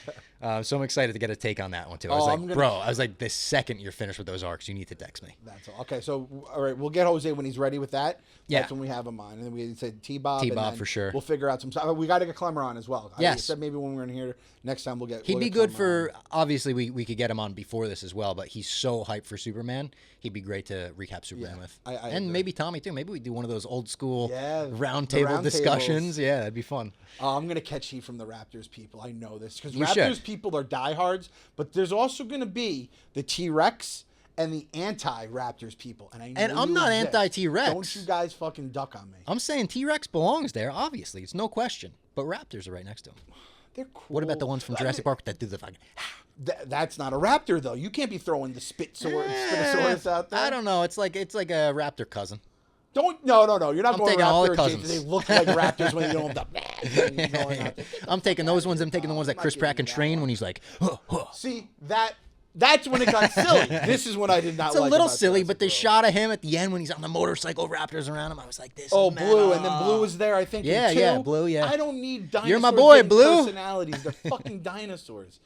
So I'm excited to get a take on that one too. I was I was like, the second you're finished with those arcs, you need to text me. That's all. Okay, so all right, we'll get Jose when he's ready with that. Yeah. That's when we have him on, and then we said T-Bob. T-Bob for sure. We'll figure out some. We got to get Clemmer on as well. Yes. I said maybe when we're in here next time we'll get. He'd be good for. Obviously, we could get him on before this as well, but he's so hyped for Superman. He'd be great to recap Superman with, I and agree. maybe Tommy too. Maybe we do one of those old school round the table round discussions. tables. Yeah, that'd be fun. I'm gonna catch heat from the Raptors people. I know this because You Raptors should. people are diehards, but there's also gonna be the T-Rex and the anti-Raptors people, and I know And I'm you not exist. anti-T-Rex. Don't you guys fucking duck on me? I'm saying T-Rex belongs there. Obviously, it's no question. But Raptors are right next to him. They're cool. What about the ones from Jurassic Park that do the fucking? That's not a raptor though. You can't be throwing the Spinosaurus out there. I don't know. It's like a raptor cousin. No. You're not I'm going taking all the raptor. cousins. They look like raptors when you don't have the. going out there. I'm taking those ones. I'm taking the ones that Chris Pratt can train when he's like. Huh, huh. See that's when it got silly. This is when I did not. It's a like little about silly, Jurassic but the World. shot of him at the end when he's on the motorcycle, raptors around him. I was like, this. Oh, is Blue, meta. and then Blue was there. I think. Yeah, in two. yeah, Blue, yeah. I don't need dinosaurs. You're my boy, getting Blue. Personalities. They're fucking dinosaurs.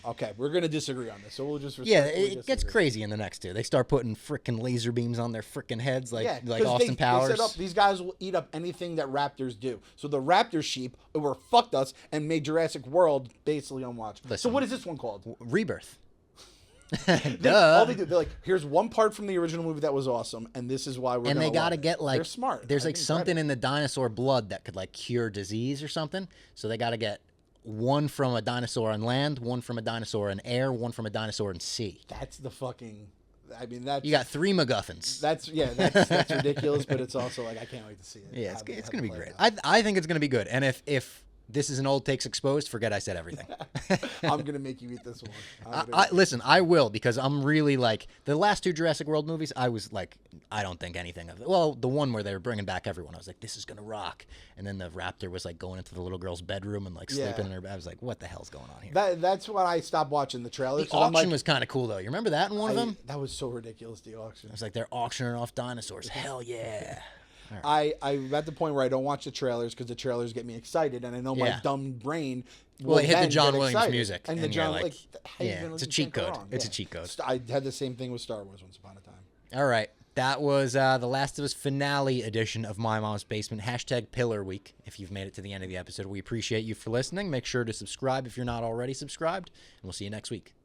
Okay, we're gonna disagree on this, so we'll just. Yeah, respectfully it gets disagree. crazy in the next two. They start putting freaking laser beams on their freaking heads like 'cause Austin Powers. They set up, these guys will eat up anything that raptors do. So the raptor sheep were fucked us and made Jurassic World basically unwatchable. So Listen. what is this one called? Rebirth. All they do, they're like, here's one part from the original movie that was awesome, and this is why we're. And they got to get like they're smart. There's I like give them something credit. in the dinosaur blood that could like cure disease or something. So they got to get one from a dinosaur on land, one from a dinosaur in air, one from a dinosaur in sea. That's the fucking. I mean, that's You got 3 MacGuffins. that's ridiculous, but it's also like I can't wait to see it. Yeah, Have it's it gonna be play great. out. I think it's gonna be good. And if this is an old takes exposed, forget I said everything. I'm gonna make you eat this one. Listen, I will because I'm really like the last 2 Jurassic World movies. I was like, I don't think anything of it. Well, the one where they were bringing back everyone, I was like, this is gonna rock. And then the raptor was like going into the little girl's bedroom and like sleeping in her bed. I was like, what the hell's going on here? That's when I stopped watching the trailers. The 'cause I'm auction like, was kind of cool though. You remember that in one of them? That was so ridiculous. The auction. It was like they're auctioning off dinosaurs. Hell yeah. I'm at the point where I don't watch the trailers because the trailers get me excited, and I know my Yeah. dumb brain. Well, it hit the then John get Williams excited. music, and the and you're John like, how you yeah, gonna- it's a you cheat can't go code. wrong. It's a cheat code. I had the same thing with Star Wars once upon a time. All right. That was the Last of Us finale edition of My Mom's Basement. # Pillar Week. If you've made it to the end of the episode, we appreciate you for listening. Make sure to subscribe if you're not already subscribed, and we'll see you next week.